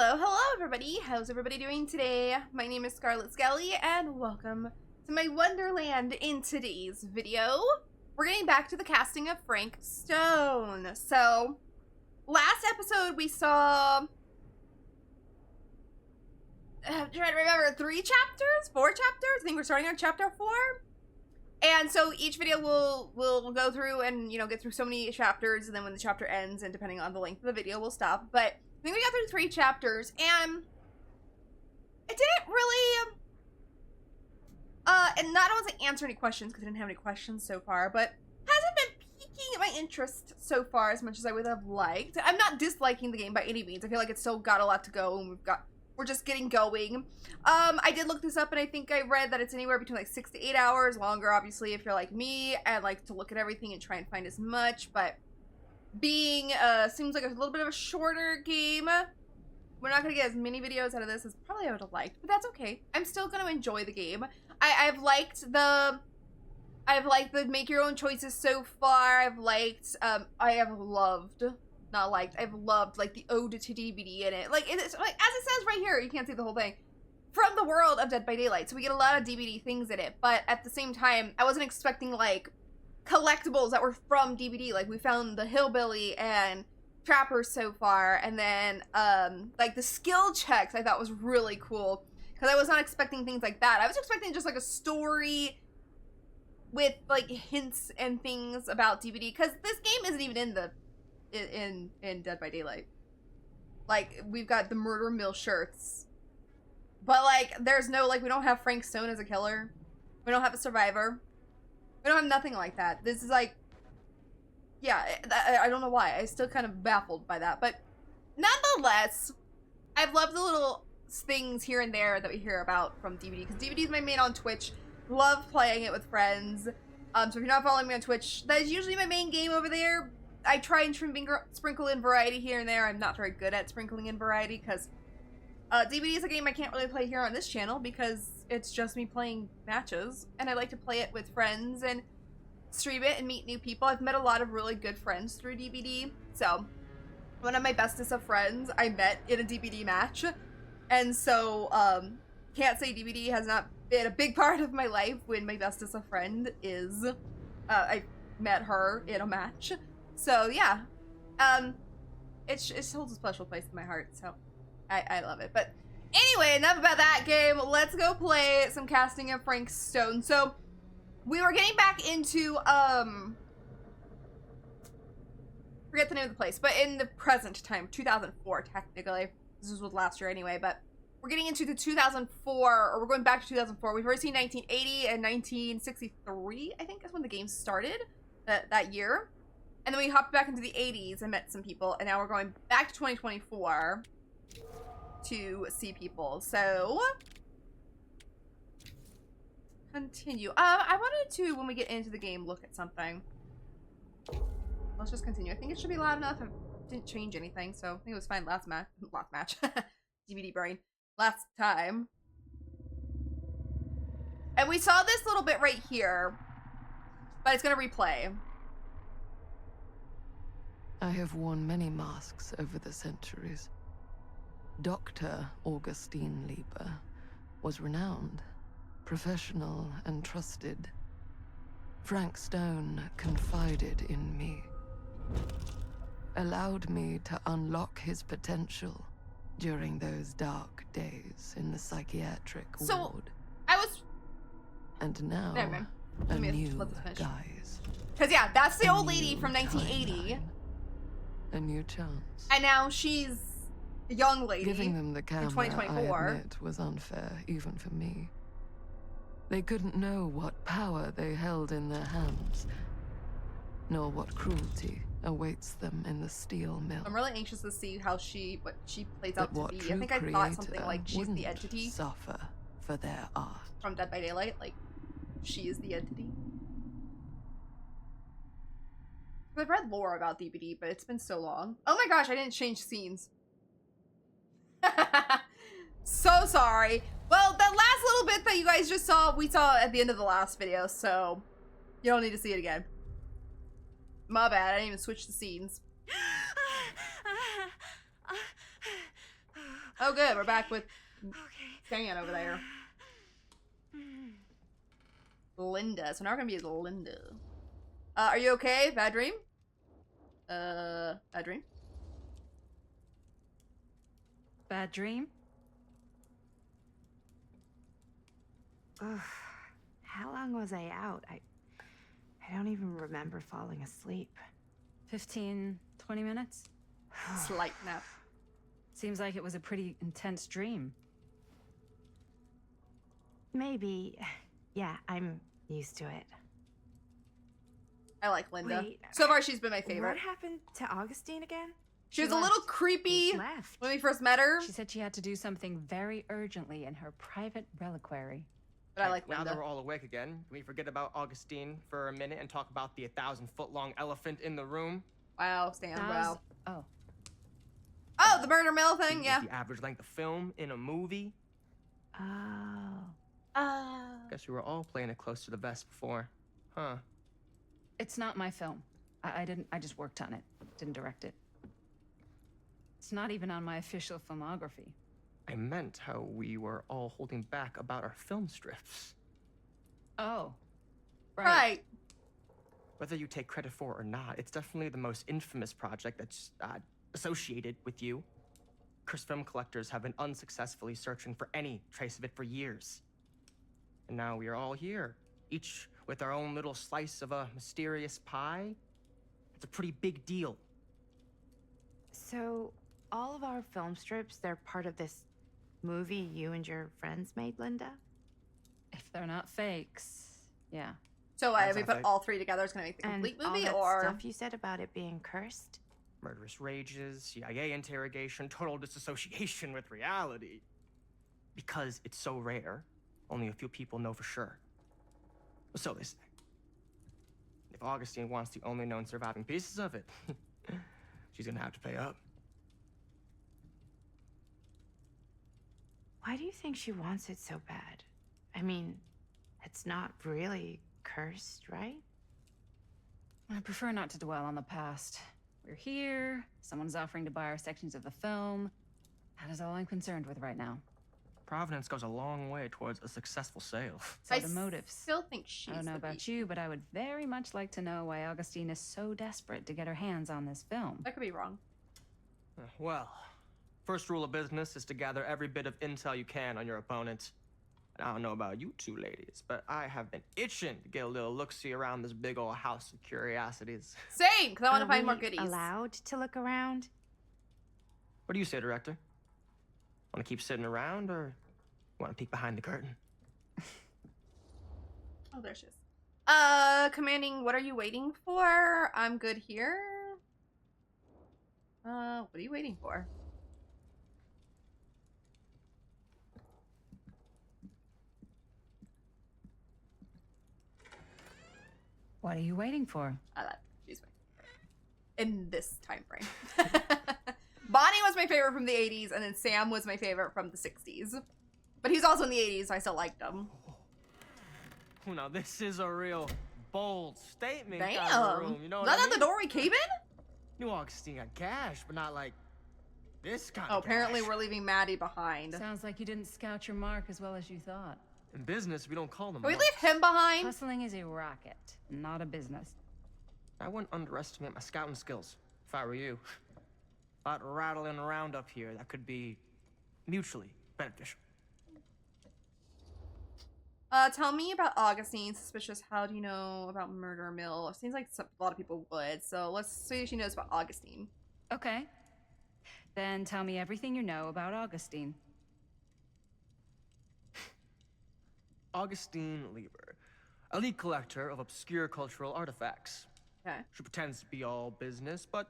Hello everybody! How's everybody doing today? My name is Scarlett Skelly and welcome to my Wonderland. In today's video, we're getting back to the casting of Frank Stone. So, last episode we saw... I'm trying to remember, 3 chapters? 4 chapters? I think we're starting on chapter 4. And so each video we'll go through and, you know, get through so many chapters, and then when the chapter ends, and depending on the length of the video, we'll stop. But I think we got through 3 chapters, and it didn't really, and not only to answer any questions, because I didn't have any questions so far, but hasn't been piquing my interest so far as much as I would have liked. I'm not disliking the game by any means. I feel like it's still got a lot to go, and we're just getting going. I did look this up, and I think I read that it's anywhere between like 6 to 8 hours, longer obviously if you're like me and like to look at everything and try and find as much, but being seems like a little bit of a shorter game. We're not gonna get as many videos out of this as probably I would have liked, but that's okay. I'm still gonna enjoy the game. I've liked the make your own choices so far. I've loved like the ode to DVD in it. Like it's like as it says right here, you can't see the whole thing. From the world of Dead by Daylight. So we get a lot of DVD things in it, but at the same time, I wasn't expecting like collectibles that were from DVD. Like we found the Hillbilly and Trappers so far, and then like the skill checks I thought was really cool because I was not expecting things like that. I was expecting just like a story with like hints and things about DVD, because this game isn't even in the in Dead by Daylight. Like we've got the murder mill shirts, but like there's no, like, we don't have Frank Stone as a killer, we don't have a survivor, we don't have nothing like that. This is like, yeah, I don't know why. I still kind of baffled by that, but nonetheless, I've loved the little things here and there that we hear about from DVD, because DVD is my main on Twitch. Love playing it with friends. So if you're not following me on Twitch, that is usually my main game over there. I try and sprinkle in variety here and there. I'm not very good at sprinkling in variety because DVD is a game I can't really play here on this channel because it's just me playing matches, and I like to play it with friends and stream it and meet new people. I've met a lot of really good friends through DVD. So one of my bestest of friends I met in a DVD match, and so can't say DVD has not been a big part of my life when my bestest of friend is I met her in a match. So yeah, it holds a special place in my heart, so I love it. But anyway, enough about that game. Let's go play some casting of Frank Stone. So we were getting back into forget the name of the place, but in the present time, 2004 technically. This was last year anyway, but we're getting into the 2004, or we're going back to 2004. We've already seen 1980 and 1963, I think is when the game started, that year. And then we hopped back into the 80s and met some people, and now we're going back to 2024 to see people. So continue. I wanted to, when we get into the game, look at something. Let's just continue. I think it should be loud enough. It didn't change anything, so I think it was fine last match. DVD brain. Last time. And we saw this little bit right here, but it's gonna replay. I have worn many masks over the centuries. Dr. Augustine Lieber was renowned, professional, and trusted. Frank Stone confided in me, allowed me to unlock his potential during those dark days in the psychiatric ward. And now, a new guise. Because yeah, that's the old lady from 1980. A new chance. And now she's a young lady. Giving them the camera, in 2024. I admit, was unfair, even for me. They couldn't know what power they held in their hands, nor what cruelty awaits them in the steel mill. I'm really anxious to see what she plays out to be. I think I thought something like she's the entity. Suffer for their art. From Dead by Daylight, like she is the entity. I've read lore about DVD, but it's been so long. Oh my gosh, I didn't change scenes. So sorry. Well, that last little bit that you guys just saw, we saw at the end of the last video, so you don't need to see it again. My bad, I didn't even switch the scenes. Oh, good. We're back with Stan over there. Linda. So now we're gonna be as Linda. Are you okay? Bad dream? Bad dream? Bad dream? Ugh. How long was I out? I don't even remember falling asleep. 15, 20 minutes? Slight nap. Seems like it was a pretty intense dream. Maybe. Yeah, I'm used to it. I like Linda. Wait, so far, she's been my favorite. What happened to Augustine again? She was a little creepy when we first met her. She said she had to do something very urgently in her private reliquary. But I like Linda. Now that we're all awake again, can we forget about Augustine for a minute and talk about the 1,000-foot-long elephant in the room? Wow, Stan, wow. Oh. Oh, the murder mill thing, yeah. The average length of film in a movie. Oh. Guess we were all playing it close to the vest before, huh? It's not my film. I just worked on it. Didn't direct it. It's not even on my official filmography. I meant how we were all holding back about our film strips. Oh. Right. Whether you take credit for it or not, it's definitely the most infamous project that's associated with you. Cursed film collectors have been unsuccessfully searching for any trace of it for years. And now we are all here, each with our own little slice of a mysterious pie. It's a pretty big deal. So, all of our film strips, they're part of this movie you and your friends made, Linda? If they're not fakes, yeah. So if we put all three together, it's gonna make the complete movie, all that or stuff you said about it being cursed? Murderous rages, CIA interrogation, total disassociation with reality. Because it's so rare, only a few people know for sure. So they say. If Augustine wants the only known surviving pieces of it, she's gonna have to pay up. Why do you think she wants it so bad? I mean, it's not really cursed, right? I prefer not to dwell on the past. We're here, someone's offering to buy our sections of the film. That is all I'm concerned with right now. Providence goes a long way towards a successful sale. So the motives. Still think she's I don't know about you, but I would very much like to know why Augustine is so desperate to get her hands on this film. I could be wrong. Well, first rule of business is to gather every bit of intel you can on your opponent. And I don't know about you two ladies, but I have been itching to get a little look-see around this big old house of curiosities. Same, because I want to find more goodies. Allowed to look around? What do you say, director? Want to keep sitting around, or want to peek behind the curtain? Oh, there she is. Commanding, what are you waiting for? I'm good here. What are you waiting for? What are you waiting for? She's my favorite. In this time frame. Bonnie was my favorite from the 80s, and then Sam was my favorite from the 60s. But he's also in the 80s, so I still liked him. Oh, now this is a real bold statement. Damn. Kind of room, you know Was that what I at the mean? door we came in? New Augustine got cash, but not like this kind Oh, of apparently cash. we're leaving Maddie behind. Sounds like you didn't scout your mark as well as you thought. In business, we don't call them Can we marks. leave him behind? Hustling is a racket, not a business. I wouldn't underestimate my scouting skills, if I were you. A lot rattling around up here that could be mutually beneficial. Tell me about Augustine. Suspicious. How do you know about Murder Mill? Seems like a lot of people would. So let's see if she knows about Augustine. Okay. Then tell me everything you know about Augustine. Augustine Lieber, elite collector of obscure cultural artifacts. Okay. She pretends to be all business, but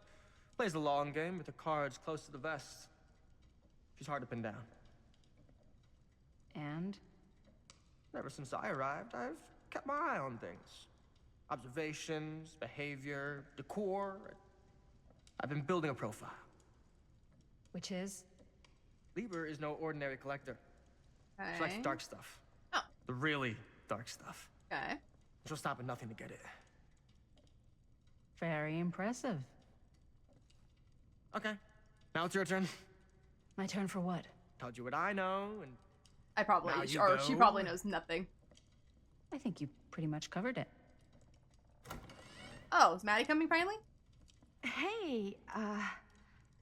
plays the long game with her cards close to the vest. She's hard to pin down. And? Ever since I arrived, I've kept my eye on things. Observations, behavior, decor. I've been building a profile. Which is? Lieber is no ordinary collector. Okay. She likes the dark stuff. Oh. The really dark stuff. Okay. She'll stop at nothing to get it. Very impressive. Okay. Now it's your turn. My turn for what? told you what I know, and she probably knows nothing. I think you pretty much covered it. Oh, is Maddie coming finally? Hey,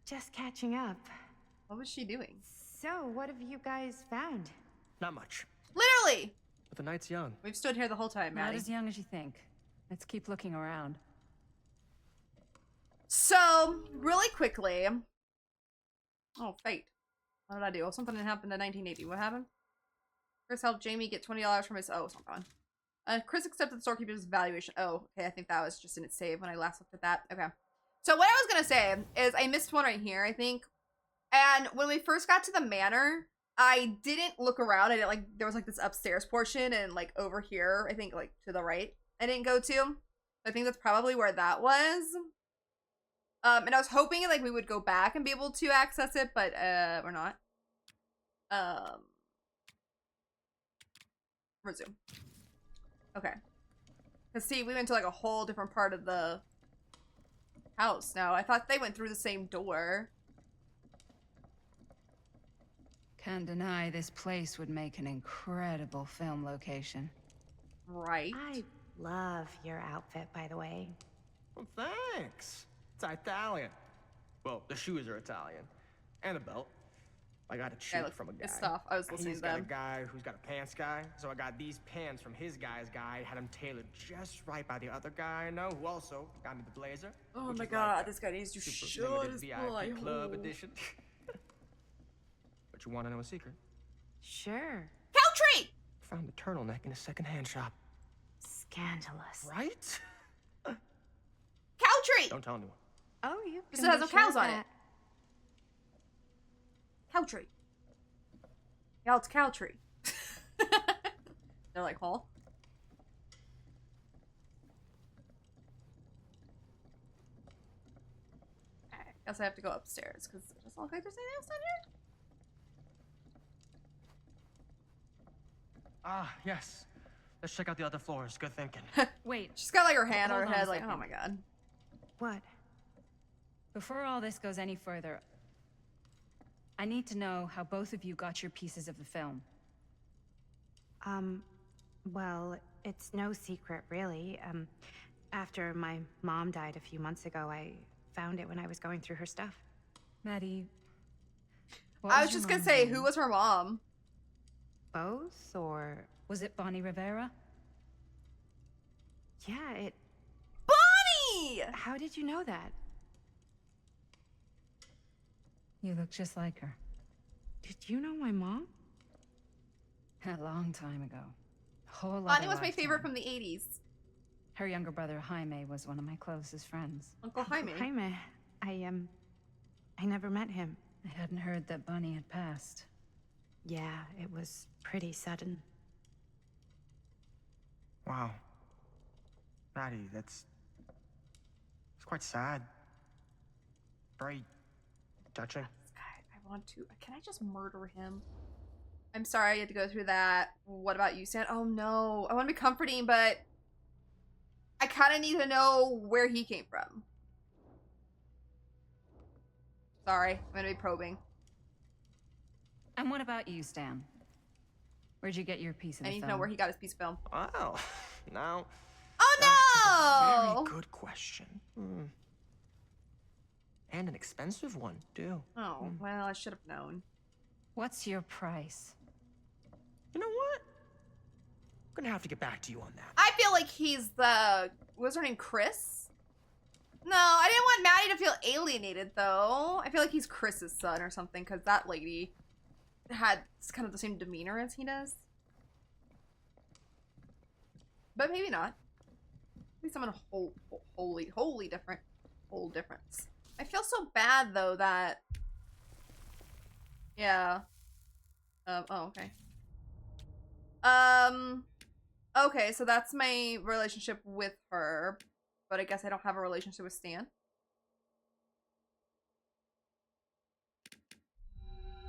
just catching up. What was she doing? So, what have you guys found? not much. Literally! But the night's young. We've stood here the whole time, Maddie. Not as young as you think. Let's keep looking around. So, really quickly... Oh, fate. What did I do? Oh, something happened in 1980. What happened? Chris helped Jamie get $20 from his... Oh, it's not gone. Chris accepted the storekeeper's valuation. Oh, okay, I think that was just in its save when I last looked at that. Okay. So what I was gonna say is I missed one right here, I think. And when we first got to the manor, I didn't look around. I didn't, like, there was, like, this upstairs portion and, like, over here, I think, like, to the right, I didn't go to. I think that's probably where that was. And I was hoping, like, we would go back and be able to access it, but, we're not. Resume. Okay. Cause see, we went to like a whole different part of the house now. I thought they went through the same door. Can't deny this place would make an incredible film location. Right. I love your outfit, by the way. Well, thanks. It's Italian. Well, the shoes are Italian. And a belt. I got a check from a guy. Good stuff. I was listening He's to them. got a guy who's got a pants guy. So I got these pants from his guy's guy. Had them tailored just right by the other guy I know, who also got me the blazer. Oh my god, this guy needs to show his boy. VIP club edition. But you want to know a secret? Sure. Country! Found the turtleneck in a secondhand shop. Scandalous. Right? Country! Don't tell anyone. Oh, you This has no cows on it. Country. Yeah, it's Country. They're like, huh? I guess I have to go upstairs because it doesn't look like there's anything else down here. Ah, yes. Let's check out the other floors. Good thinking. Wait, She's got like her hand on her Hold on head, a like, oh second. my god. What? before all this goes any further, I need to know how both of you got your pieces of the film. Well, it's no secret, really. After my mom died a few months ago, I found it when I was going through her stuff. Maddie, I was just gonna say, who was her mom? Both, or... Was it Bonnie Rivera? Yeah, it... Bonnie! How did you know that? You look just like her. Did you know my mom? A long time ago. Whole Bonnie was my favorite from the 80s. Her younger brother Jaime was one of my closest friends. Uncle Jaime. Jaime. I never met him. I hadn't heard that Bonnie had passed. Yeah, it was pretty sudden. Wow. Maddie, it's quite sad. Very touching. This guy, I want to... Can I just murder him? I'm sorry I had to go through that. What about you, Stan? Oh no. I want to be comforting, but... I kind of need to know where he came from. Sorry, I'm going to be probing. And what about you, Stan? Where'd you get your piece of the I need film? to know where he got his piece of film. Wow. Now... Oh That's no! a very good question. And an expensive one, too. Oh, well, I should have known. What's your price? You know what? I'm gonna have to get back to you on that. I feel like he's the... What was her name? Chris? No, I didn't want Maddie to feel alienated, though. I feel like he's Chris's son or something, because that lady had kind of the same demeanor as he does. But maybe not. Maybe someone wholly different. Whole difference. I feel so bad, though, that... Yeah. Oh, okay. Okay, so that's my relationship with her. But I guess I don't have a relationship with Stan.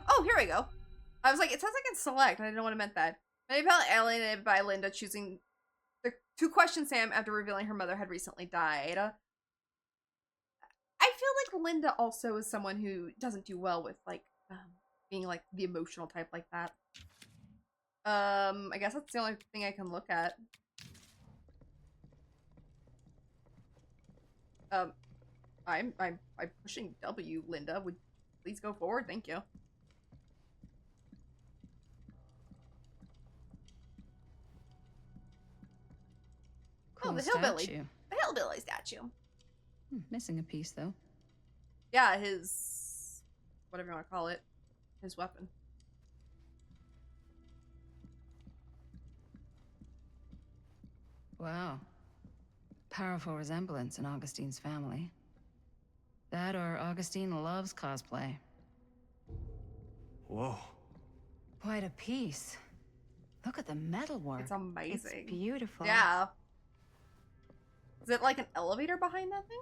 Oh, here we go. I was like, it says I can select. I didn't know what it meant that. Maybe I felt alienated by Linda choosing to question Sam after revealing her mother had recently died. I feel like Linda also is someone who doesn't do well with, like, being like the emotional type like that. I guess that's the only thing I can look at. I'm pushing W, Linda. Would please go forward, thank you. Cool, oh, the statue. hillbilly. The hillbilly statue. Missing a piece though. Yeah, his whatever you want to call it. His weapon. Wow. Powerful resemblance in Augustine's family. That or Augustine loves cosplay. Whoa. Quite a piece. Look at the metalwork. It's amazing. It's beautiful. Yeah. Is it like an elevator behind that thing?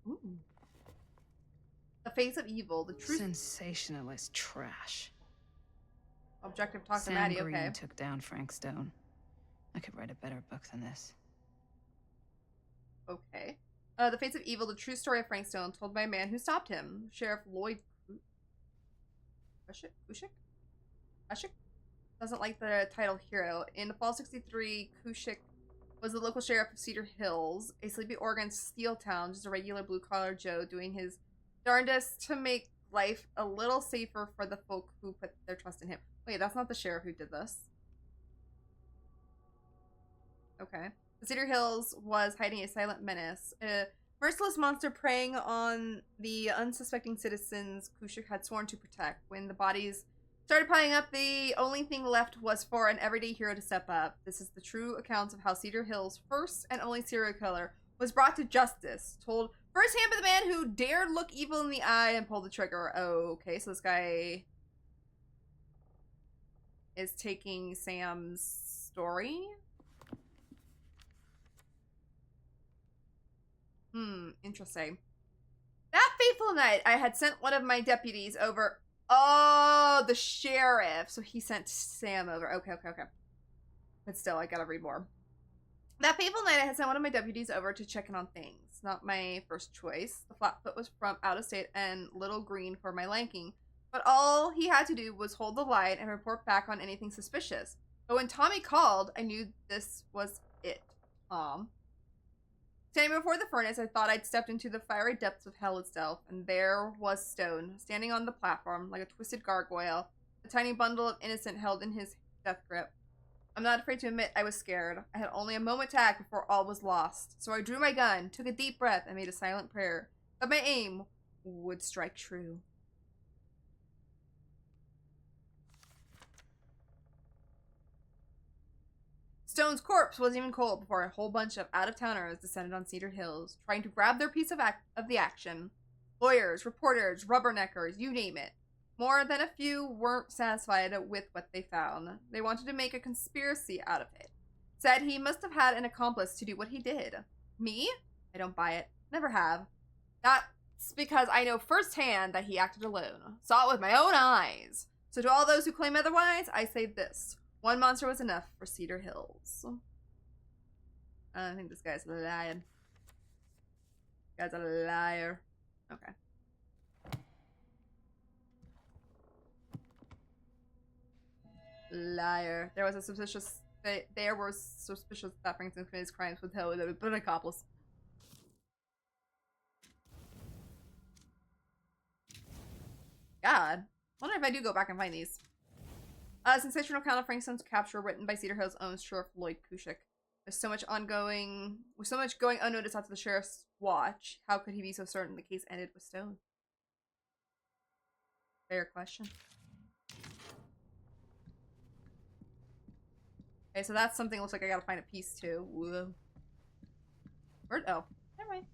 Ooh. The face of evil, the truth. Sensationalist trash. Objective talk to Sam Maddie, Green okay. took down Frank Stone. I could write a better book than this. Okay. The face of evil, the true story of Frank Stone, told by a man who stopped him. Sheriff Lloyd Kushik? Doesn't like the title hero. In the fall 63, Kushik was the local sheriff of Cedar Hills, a sleepy Oregon steel town, just a regular blue-collar Joe doing his darndest to make life a little safer for the folk who put their trust in him. Wait, that's not the sheriff who did this. Okay. The Cedar Hills was hiding a silent menace, a merciless monster preying on the unsuspecting citizens Kushik had sworn to protect. When the bodies started piling up, the only thing left was for an everyday hero to step up. This is the true account of how Cedar Hills' first and only serial killer was brought to justice, told firsthand by the man who dared look evil in the eye and pull the trigger. Oh, okay, so this guy is taking Sam's story. Interesting. That fateful night, I had sent one of my deputies over. Oh, the sheriff. So he sent Sam over. Okay. But still, I gotta read more. That fateful night, I had sent one of my deputies over to check in on things. Not my first choice. The flatfoot was from out of state and little green for my liking. But all he had to do was hold the line and report back on anything suspicious. But when Tommy called, I knew this was it. Standing before the furnace, I thought I'd stepped into the fiery depths of hell itself, and there was Stone, standing on the platform like a twisted gargoyle, a tiny bundle of innocent held in his death grip. I'm not afraid to admit I was scared. I had only a moment to act before all was lost, so I drew my gun, took a deep breath, and made a silent prayer that my aim would strike true. Stone's corpse wasn't even cold before a whole bunch of out-of-towners descended on Cedar Hills, trying to grab their piece of the action. Lawyers, reporters, rubberneckers, you name it. More than a few weren't satisfied with what they found. They wanted to make a conspiracy out of it. Said he must have had an accomplice to do what he did. Me? I don't buy it. Never have. That's because I know firsthand that he acted alone. Saw it with my own eyes. So to all those who claim otherwise, I say this. One monster was enough for Cedar Hills. I think this guy's lying. This guy's a liar. Okay. Liar. There was suspicious that Frankston committed his crimes with an accomplice. God. Wonder if I do go back and find these. A sensational account of Frankston's capture written by Cedar Hills' own Sheriff Lloyd Kushik. With so much going unnoticed after the sheriff's watch, how could he be so certain the case ended with Stone? Fair question. Okay, so that's something looks like I gotta find a piece too. Whoa. Where'd, oh, never mind.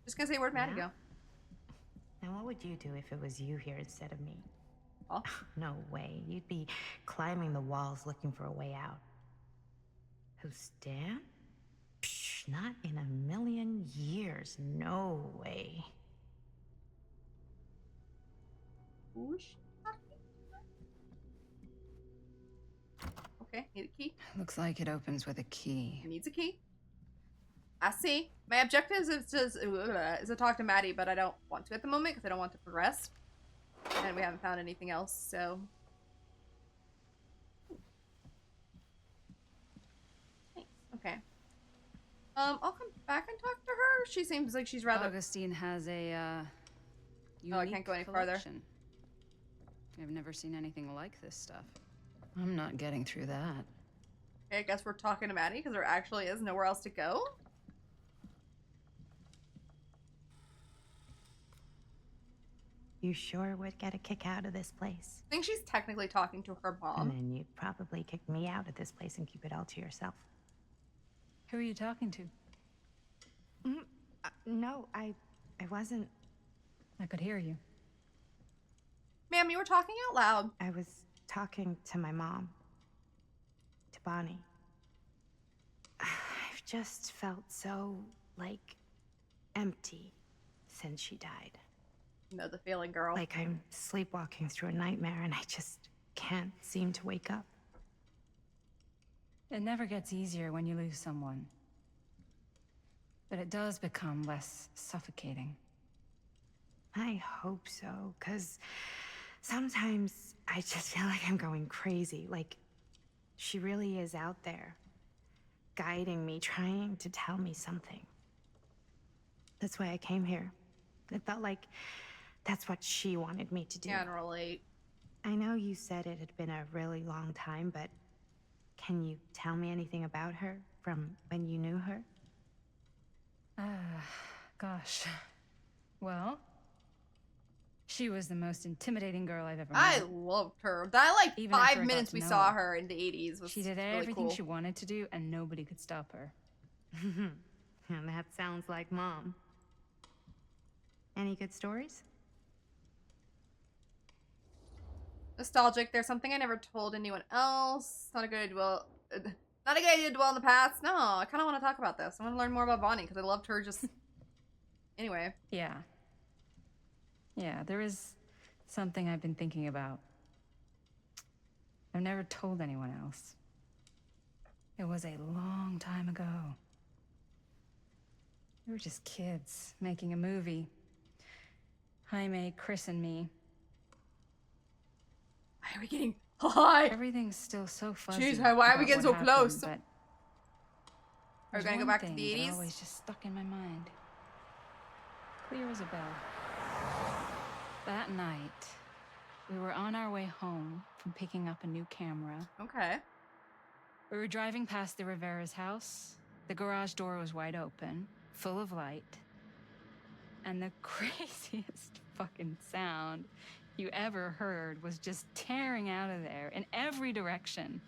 Just gonna say, where'd Maddie go? And what would you do if it was you here instead of me? Oh. No way. You'd be climbing the walls looking for a way out. Who, Stan? Psh, not in a million years. No way. Whoosh. Okay, need a key. Looks like it opens with a key. Needs a key. I see. My objective is to talk to Maddie, but I don't want to at the moment because I don't want to progress. And we haven't found anything else, so. Nice. Okay. I'll come back and talk to her. She seems like she's rather. Augustine has a unique I can't go any collection. farther. I've never seen anything like this stuff. I'm not getting through that. Okay, I guess we're talking to Maddie because there actually is nowhere else to go. You sure would get a kick out of this place. I think she's technically talking to her mom. And then you'd probably kick me out of this place and keep it all to yourself. Who are you talking to? No, I wasn't. I could hear you. Ma'am, you were talking out loud. I was talking to my mom. To Bonnie. I've just felt so, like, empty since she died. You know the feeling, girl. Like I'm sleepwalking through a nightmare and I just can't seem to wake up. It never gets easier when you lose someone. But it does become less suffocating. I hope so, because sometimes I just feel like I'm going crazy. Like, she really is out there, guiding me, trying to tell me something. That's why I came here. It felt like that's what she wanted me to do. Can't relate. I know you said it had been a really long time, but can you tell me anything about her from when you knew her? Gosh. Well, she was the most intimidating girl I've ever met. I loved her. That like Even after I 5 got minutes to we know saw her. her in the 80s was She did really everything cool. she wanted to do, and nobody could stop her. And that sounds like Mom. Any good stories? Nostalgic. There's something I never told anyone else. Not a good idea to dwell in the past. No, I kind of want to talk about this. I want to learn more about Bonnie because I loved her just... Anyway. Yeah. Yeah, there is something I've been thinking about. I've never told anyone else. It was a long time ago. We were just kids making a movie. Jaime, Chris, and me. Why are we getting high? Everything's still so fuzzy. Jeez, why are we about getting so what close? happened, but Are we gonna go there's back one to the thing that 80s? always just stuck in my mind. Clear as a bell. That night, we were on our way home from picking up a new camera. Okay. We were driving past the Rivera's house. The garage door was wide open, full of light. And the craziest fucking sound you ever heard was just tearing out of there in every direction.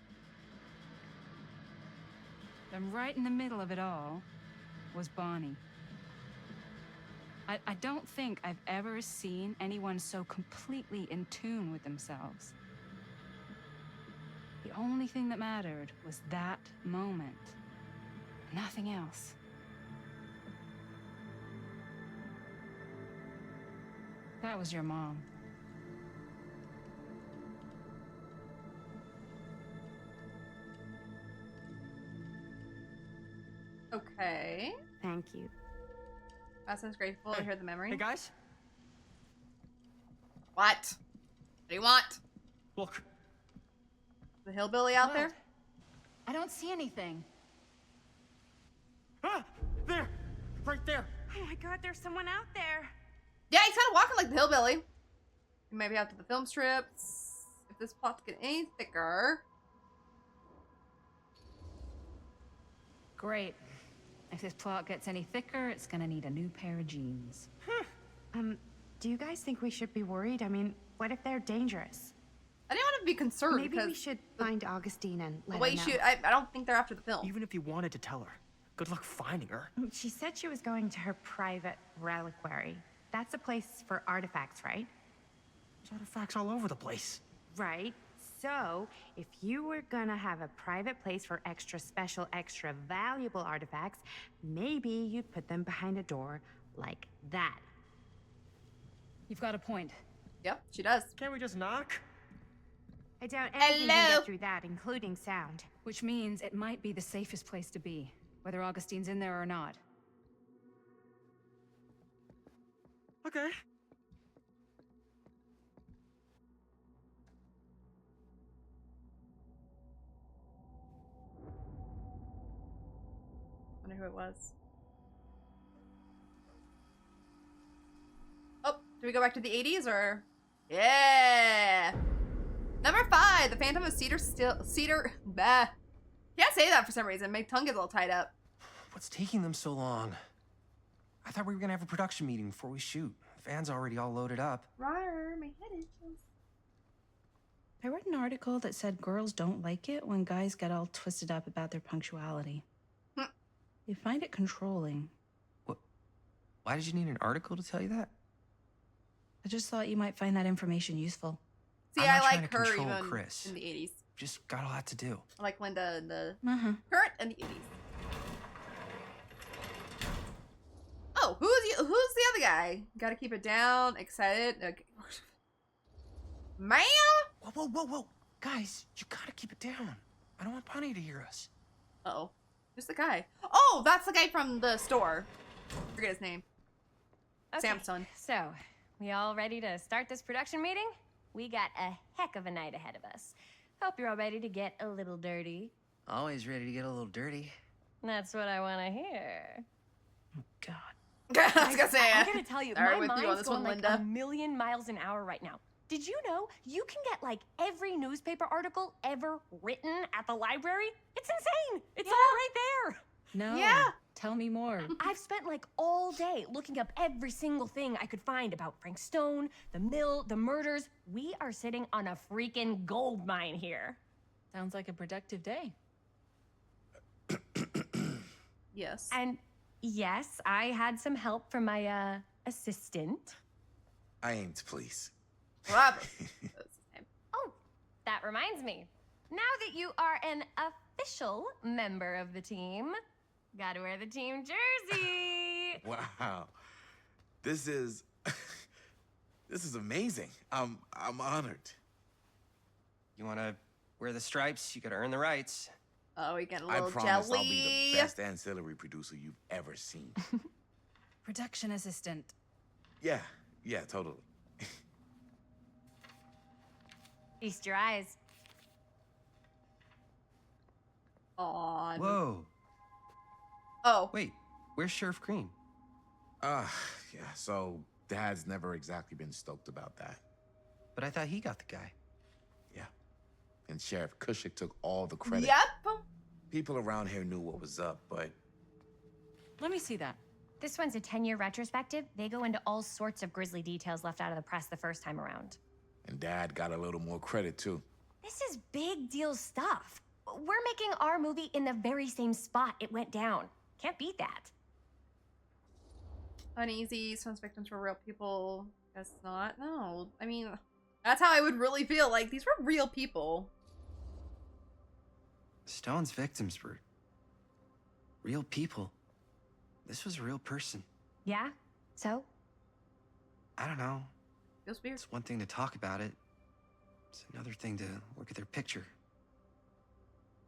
And right in the middle of it all was Bonnie. I don't think I've ever seen anyone so completely in tune with themselves. The only thing that mattered was that moment. Nothing else. That was your mom. Okay. Thank you. That sounds grateful to hear the memory. Hey, guys. What? What do you want? Look. The hillbilly out there? I don't see anything. Ah! There! Right there! Oh my god, there's someone out there. Yeah, he's kind of walking like the hillbilly. Maybe after the film strips. If this plot's getting any thicker. Great. If this plot gets any thicker, it's gonna need a new pair of jeans. Do you guys think we should be worried? I mean, what if they're dangerous? I didn't want to be concerned Maybe because we should find Augustine and the let way her know. she... I don't think they're after the film. Even if you wanted to tell her, good luck finding her. She said she was going to her private reliquary. That's a place for artifacts, right? There's artifacts all over the place. Right. So, if you were gonna have a private place for extra special, extra valuable artifacts, maybe you'd put them behind a door like that. You've got a point. Yep, she does. Can't we just knock? I doubt anything can Hello? get through that, including sound. Which means it might be the safest place to be. whether Augustine's in there or not. Okay. Wonder who it was. Oh, do we go back to the 80s or? Yeah. Number 5, The Phantom of Cedar. Bah. Can't say that for some reason. My tongue gets all tied up. What's taking them so long? I thought we were gonna have a production meeting before we shoot. The van's already all loaded up. Rawr, my head itches. I read an article that said girls don't like it when guys get all twisted up about their punctuality. They find it controlling. What? Why did you need an article to tell you that? I just thought you might find that information useful. See, I'm I not trying like to her control even Chris. in the 80s. Just got a lot to do. I like Linda in the Uh-huh. current and the 80s. Oh, who's the other guy? Gotta keep it down. Excited. Okay. Man! Whoa. Guys, you gotta keep it down. I don't want Bonnie to hear us. Uh-oh. Who's the guy? Oh, that's the guy from the store. Forget his name. Okay, Sam's son. so we all ready to start this production meeting? We got a heck of a night ahead of us. Hope you're all ready to get a little dirty. Always ready to get a little dirty. That's what I want to hear. Oh, God. I was gonna say. I'm gonna tell you, Sorry my with you on mind's this going one, like Linda. a million miles an hour right now. Did you know you can get like every newspaper article ever written at the library? It's insane. It's all right there. No. Yeah. Tell me more. I've spent like all day looking up every single thing I could find about Frank Stone, the mill, the murders. We are sitting on a freaking gold mine here. Sounds like a productive day. Yes. And yes, I had some help from my assistant. I aim to please. Robert. That's his name. Oh, that reminds me. Now that you are an official member of the team, gotta wear the team jersey. Wow. This is this is amazing. I'm honored. You wanna wear the stripes, you gotta earn the rights. Oh, we get a I little promise jelly. I'll be the best ancillary producer you've ever seen. Production assistant. Yeah, totally. Feast your eyes. On. Whoa. Oh. Wait, where's Sheriff Green? Yeah, so Dad's never exactly been stoked about that. But I thought he got the guy. Yeah. And Sheriff Cushik took all the credit. Yep. People around here knew what was up, but Let me see that. This one's a 10-year retrospective. They go into all sorts of grisly details left out of the press the first time around. and Dad got a little more credit too. This is big deal stuff. We're making our movie in the very same spot it went down. Can't beat that. Uneasy. Stone's victims were real people. Guess not. No. I mean, that's how I would really feel. Like, these were real people. Stone's victims were real people. This was a real person. Yeah? So? I don't know. Feels weird. It's one thing to talk about it. It's another thing to look at their picture.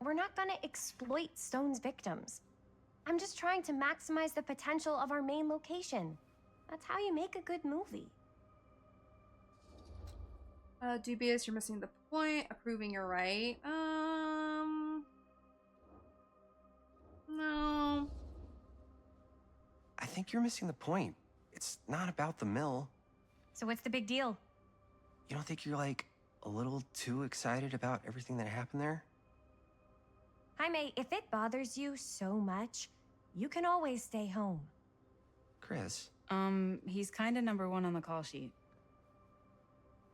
We're not gonna exploit Stone's victims. I'm just trying to maximize the potential of our main location. That's how you make a good movie. Dubious, you're missing the point. Approving, you're right. No. I think you're missing the point. It's not about the mill. So what's the big deal? You don't think you're, like, a little too excited about everything that happened there? Jaime, if it bothers you so much, you can always stay home. Chris. He's kind of number one on the call sheet.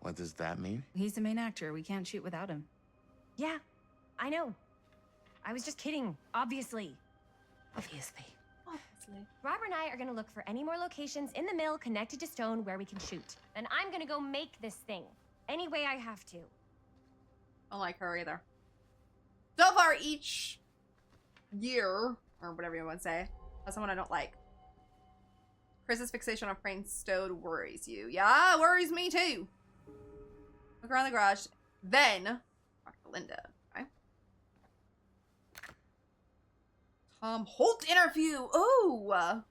What does that mean? He's the main actor. We can't shoot without him. Yeah, I know. I was just kidding, obviously. Obviously. Obviously. Robert and I are gonna look for any more locations in the mill connected to Stone where we can shoot. Then I'm gonna go make this thing. Any way I have to. I don't like her either. So far, each year, or whatever you want to say, that's someone I don't like. Chris's fixation on Frank Stone worries you. Yeah, it worries me too. Look around the garage. Then, talk to Linda. Okay. Tom Holt interview. Oh,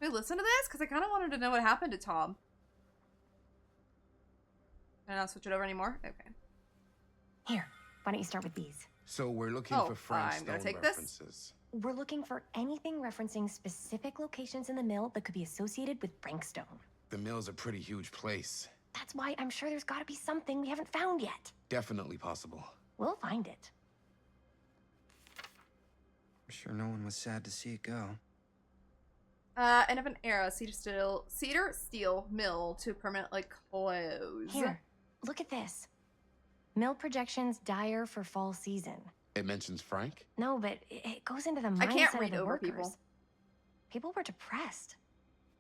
can we listen to this? Because I kind of wanted to know what happened to Tom. Can I not switch it over anymore? Okay. Here, why don't you start with these? So we're looking for Frank Stone references. We're looking for anything referencing specific locations in the mill that could be associated with Frank Stone. The mill's a pretty huge place. That's why I'm sure there's got to be something we haven't found yet. Definitely possible. We'll find it. I'm sure no one was sad to see it go. End of an era. Cedar steel mill to permanently close. Here, look at this. Mill projections dire for fall season. It mentions Frank? No, but it goes into the mindset I can't read of the over workers. people. People were depressed.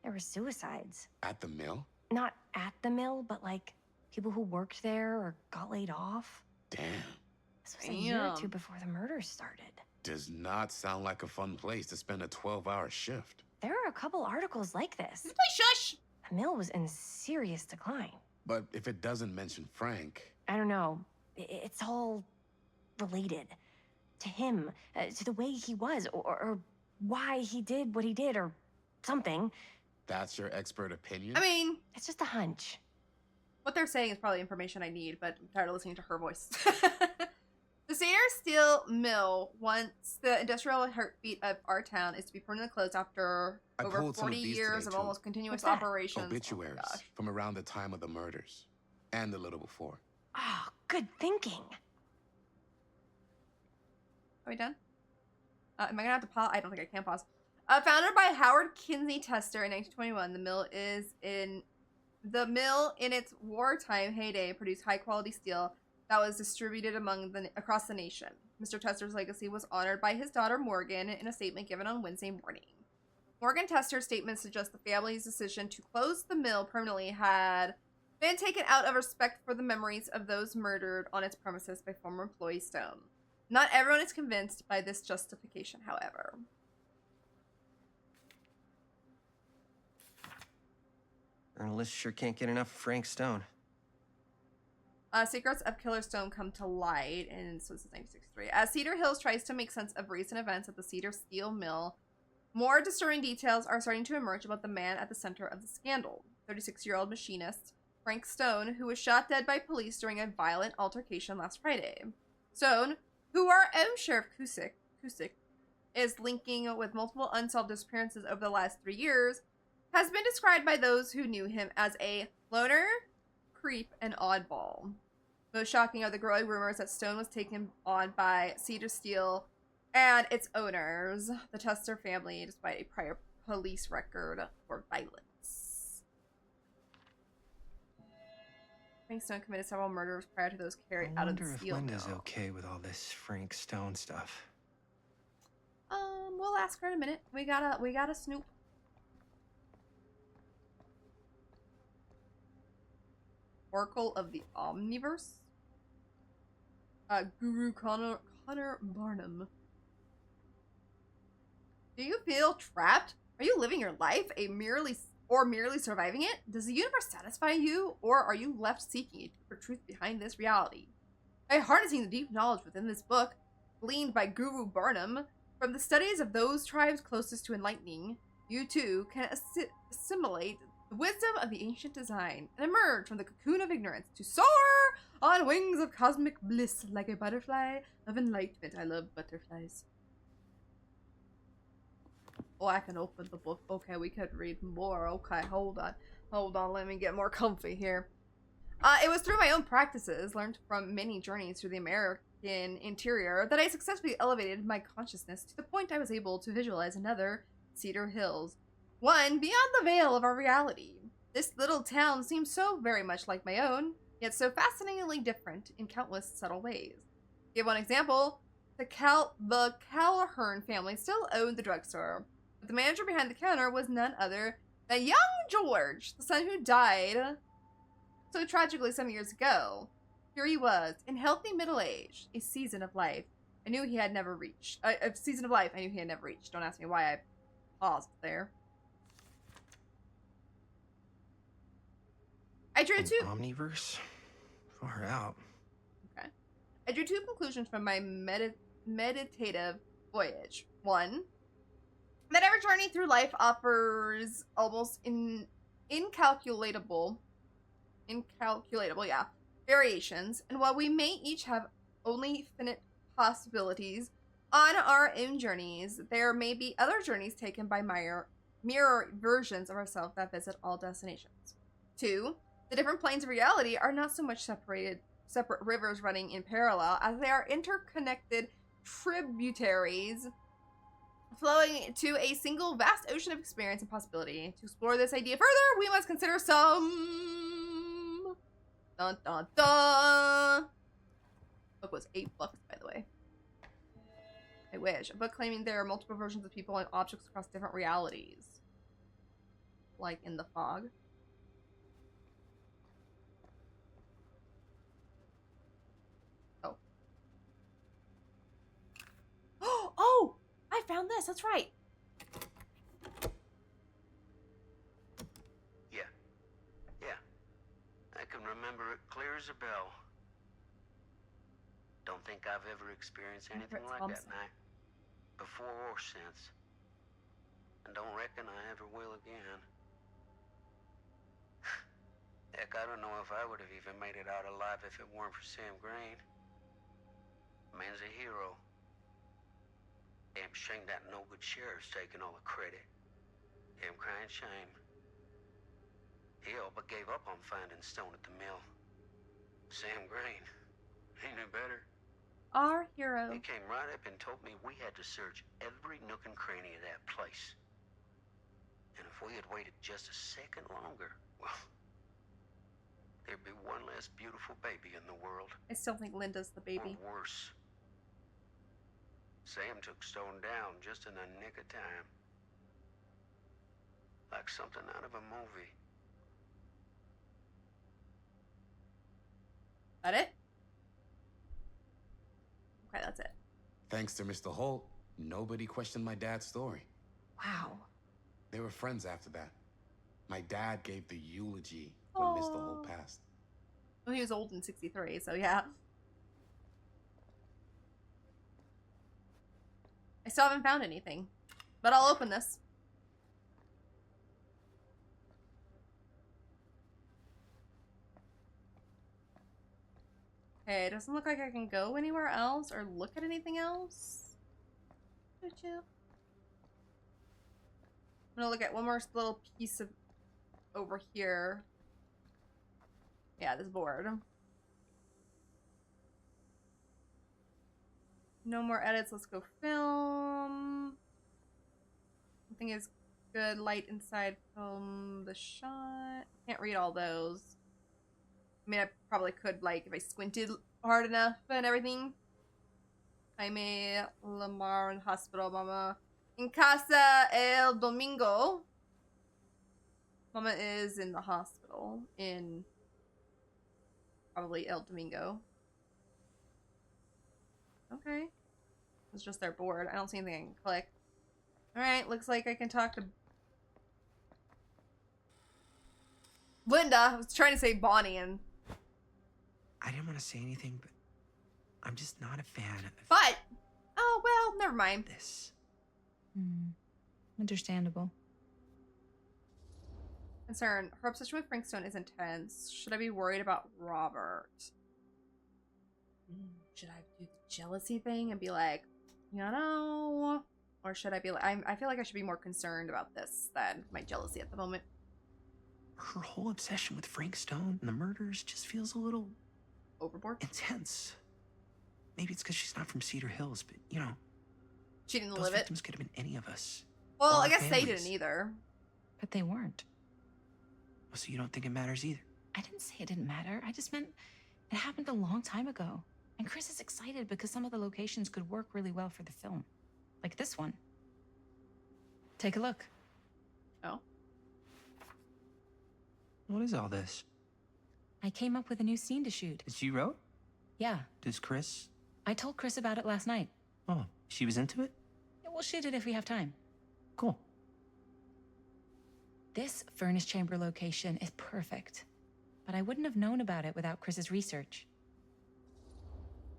There were suicides. At the mill? Not at the mill, but like people who worked there or got laid off. Damn. This was a year or two before the murders started. Does not sound like a fun place to spend a 12-hour shift. There are a couple articles like this. This place shush! The mill was in serious decline. But if it doesn't mention Frank... I don't know. It's all related. To him, to the way he was, or why he did what he did, or something. That's your expert opinion? I mean... It's just a hunch. What they're saying is probably information I need, but I'm tired of listening to her voice. The Cedar Steel Mill, once the industrial heartbeat of our town, is to be permanently closed after over 40 years of almost continuous operations. Obituaries from around the time of the murders, and a little before. Oh, good thinking. Are we done? Am I gonna have to pause? I don't think I can pause. Founded by Howard Kinsey Tester in 1921, the mill in its wartime heyday produced high quality steel that was distributed across the nation. Mr. Tester's legacy was honored by his daughter Morgan in a statement given on Wednesday morning. Morgan Tester's statement suggests the family's decision to close the mill permanently had been taken out of respect for the memories of those murdered on its premises by former employee Stone. Not everyone is convinced by this justification, however. Journalists sure can't get enough of Frank Stone. Secrets of Killer Stone come to light, and so this is 1963. As Cedar Hills tries to make sense of recent events at the Cedar Steel Mill, more disturbing details are starting to emerge about the man at the center of the scandal. 36-year-old machinist Frank Stone, who was shot dead by police during a violent altercation last Friday. Stone, who our own Sheriff Cusick is linking with multiple unsolved disappearances over the last 3 years, has been described by those who knew him as a loner, creep, and oddball. Most shocking are the growing rumors that Stone was taken on by Cedar Steel and its owners, the Tester family, despite a prior police record for violence. Frank Stone committed several murders prior to those carried out of the steel mill. I wonder if Linda's okay with all this Frank Stone stuff. We'll ask her in a minute. We gotta snoop. Oracle of the Omniverse. Guru Connor Barnum. Do you feel trapped? Are you living your life merely surviving it? Does the universe satisfy you, or are you left seeking for truth behind this reality? By harnessing the deep knowledge within this book, gleaned by Guru Barnum, from the studies of those tribes closest to enlightening, you too can assimilate the wisdom of the ancient design and emerge from the cocoon of ignorance to soar on wings of cosmic bliss like a butterfly of enlightenment. I love butterflies. Oh, I can open the book. Okay, we could read more. Okay, hold on. Let me get more comfy here. It was through my own practices, learned from many journeys through the American interior, that I successfully elevated my consciousness to the point I was able to visualize another Cedar Hills. One beyond the veil of our reality. This little town seems so very much like my own, yet so fascinatingly different in countless subtle ways. To give one example, the Callahern family still owned the drugstore, but the manager behind the counter was none other than young George, the son who died so tragically some years ago. Here he was, in healthy middle age, a season of life I knew he had never reached. A season of life I knew he had never reached. Don't ask me why I paused there. I drew two Omniverse? Far out. Okay. I drew two conclusions from my meditative voyage. one. That every journey through life offers almost incalculable, variations, and while we may each have only finite possibilities on our own journeys, there may be other journeys taken by mirror versions of ourselves that visit all destinations. 2. The different planes of reality are not so much separate rivers running in parallel as they are interconnected tributaries flowing to a single vast ocean of experience and possibility. To explore this idea further, we must consider some... Dun dun dun! Book was $8, by the way. I wish. A book claiming there are multiple versions of people and objects across different realities. Like in The Fog. Oh. Oh! I found this, that's right. Yeah. I can remember it clear as a bell. Don't think I've ever experienced anything like that night. Before or since. And don't reckon I ever will again. Heck, I don't know if I would have even made it out alive if it weren't for Sam Green. Man's a hero. Damn shame that no-good sheriff's taking all the credit. Damn crying shame. He all but gave up on finding Stone at the mill. Sam Green. He knew better. Our hero. He came right up and told me we had to search every nook and cranny of that place. And if we had waited just a second longer, well, there'd be one less beautiful baby in the world. I still think Linda's the baby. Or worse. Sam took Stone down just in the nick of time. Like something out of a movie. That it? Okay, that's it. Thanks to Mr. Holt, nobody questioned my dad's story. Wow. They were friends after that. My dad gave the eulogy when Mr. Holt passed. Well, he was old in 63, so yeah. I still haven't found anything, but I'll open this. Okay, it doesn't look like I can go anywhere else or look at anything else. I'm gonna look at one more little piece of over here. Yeah, this board. No more edits. Let's go film. Something is good. Light inside. Film the shot. Can't read all those. I mean, I probably could, like, if I squinted hard enough and everything. Jaime Lamar in hospital. Mama in casa el domingo. Mama is in the hospital in probably El Domingo. Okay. It's just their board. I don't see anything I can click. Alright, looks like I can talk to Linda. I was trying to say Bonnie and... I didn't want to say anything, but I'm just not a fan of... But! Oh, well, never mind. This. Understandable. Concern. Her obsession with Frank Stone is intense. Should I be worried about Robert? Should I do the jealousy thing and be like, you know? Or should I be like, I feel like I should be more concerned about this than my jealousy at the moment. Her whole obsession with Frank Stone and the murders just feels a little... overboard? Intense. Maybe it's because she's not from Cedar Hills, but, you know... She didn't those live it. victims could have been any of us. Well, All I our guess they families. didn't either. But they weren't. So you don't think it matters either? I didn't say it didn't matter. I just meant it happened a long time ago. And Chris is excited because some of the locations could work really well for the film. Like this one. Take a look. Oh. What is all this? I came up with a new scene to shoot. That you wrote? Yeah. Does Chris? I told Chris about it last night. Oh, she was into it? Yeah, we'll shoot it if we have time. Cool. This furnace chamber location is perfect. But I wouldn't have known about it without Chris's research.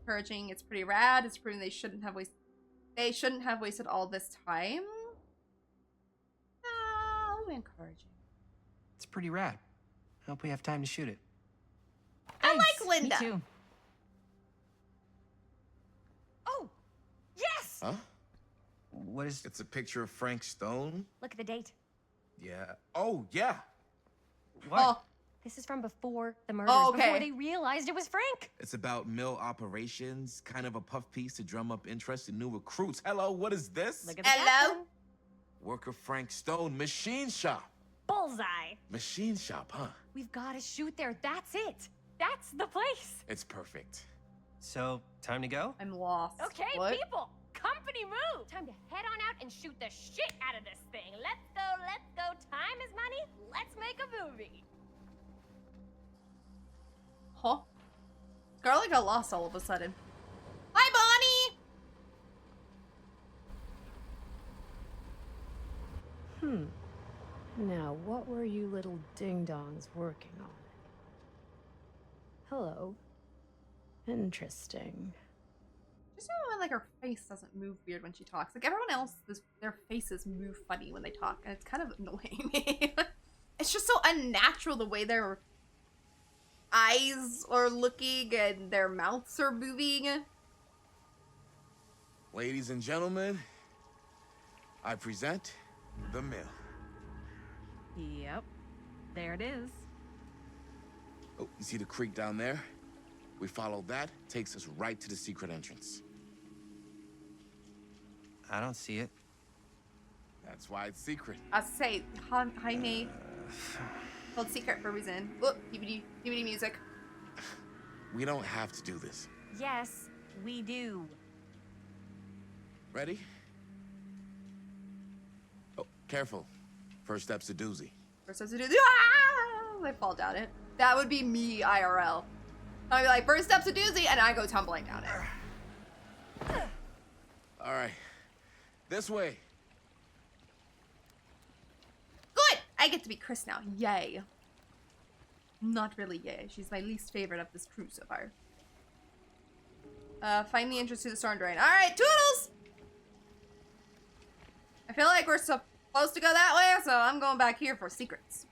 Encouraging. It's pretty rad. It's proving they shouldn't have wasted. they shouldn't have wasted all this time. No, encouraging. It's pretty rad. I hope we have time to shoot it. I like Linda. Me too. Oh, yes! Huh? What is... It's a picture of Frank Stone? Look at the date. Yeah. Oh, yeah. What? Oh, This is from before the murders, Oh, okay. before they realized it was Frank. It's about mill operations, kind of a puff piece to drum up interest in new recruits. Hello, what is this? Look at the Hello? caption. Worker Frank Stone, machine shop. Bullseye. Machine shop, huh? We've got to shoot there. That's it. That's the place. It's perfect. So, time to go? I'm lost. Okay, What? people. Company move. Time to head on out and shoot the shit out of this thing. Let's go, let's go. Time is money. Let's make a movie. Huh? Scarlett got lost all of a sudden. Hi, Bonnie! Now, what were you little ding-dongs working on? Hello. Interesting. Just remember, like, her face doesn't move weird when she talks. Like, everyone else, their faces move funny when they talk, and it's kind of annoying me. It's just so unnatural the way their eyes are looking and their mouths are moving. Ladies and gentlemen, I present the mill. Yep. There it is. Oh, you see the creek down there? We follow that, takes us right to the secret entrance. I don't see it. That's why it's secret. I say, Jaime. Well, it's secret for a reason. Look, DVD music. We don't have to do this. Yes, we do. Ready? Oh, careful. First step's a doozy. First steps to do. Ah! I fall down it. That would be me IRL. I'd be like, first step's a doozy, and I go tumbling down it. All right. This way. Good! I get to be Chris now. Yay. Not really yay. She's my least favorite of this crew so far. Find the entrance to the storm drain. Alright, toodles! I feel like we're supposed to go that way, so I'm going back here for secrets.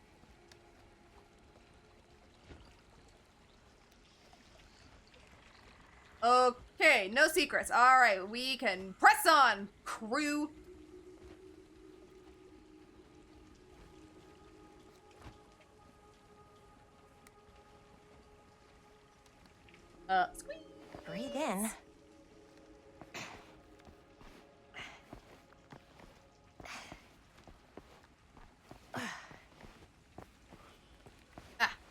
Okay, no secrets. Alright, we can press on, crew. Squeeze. Breathe in.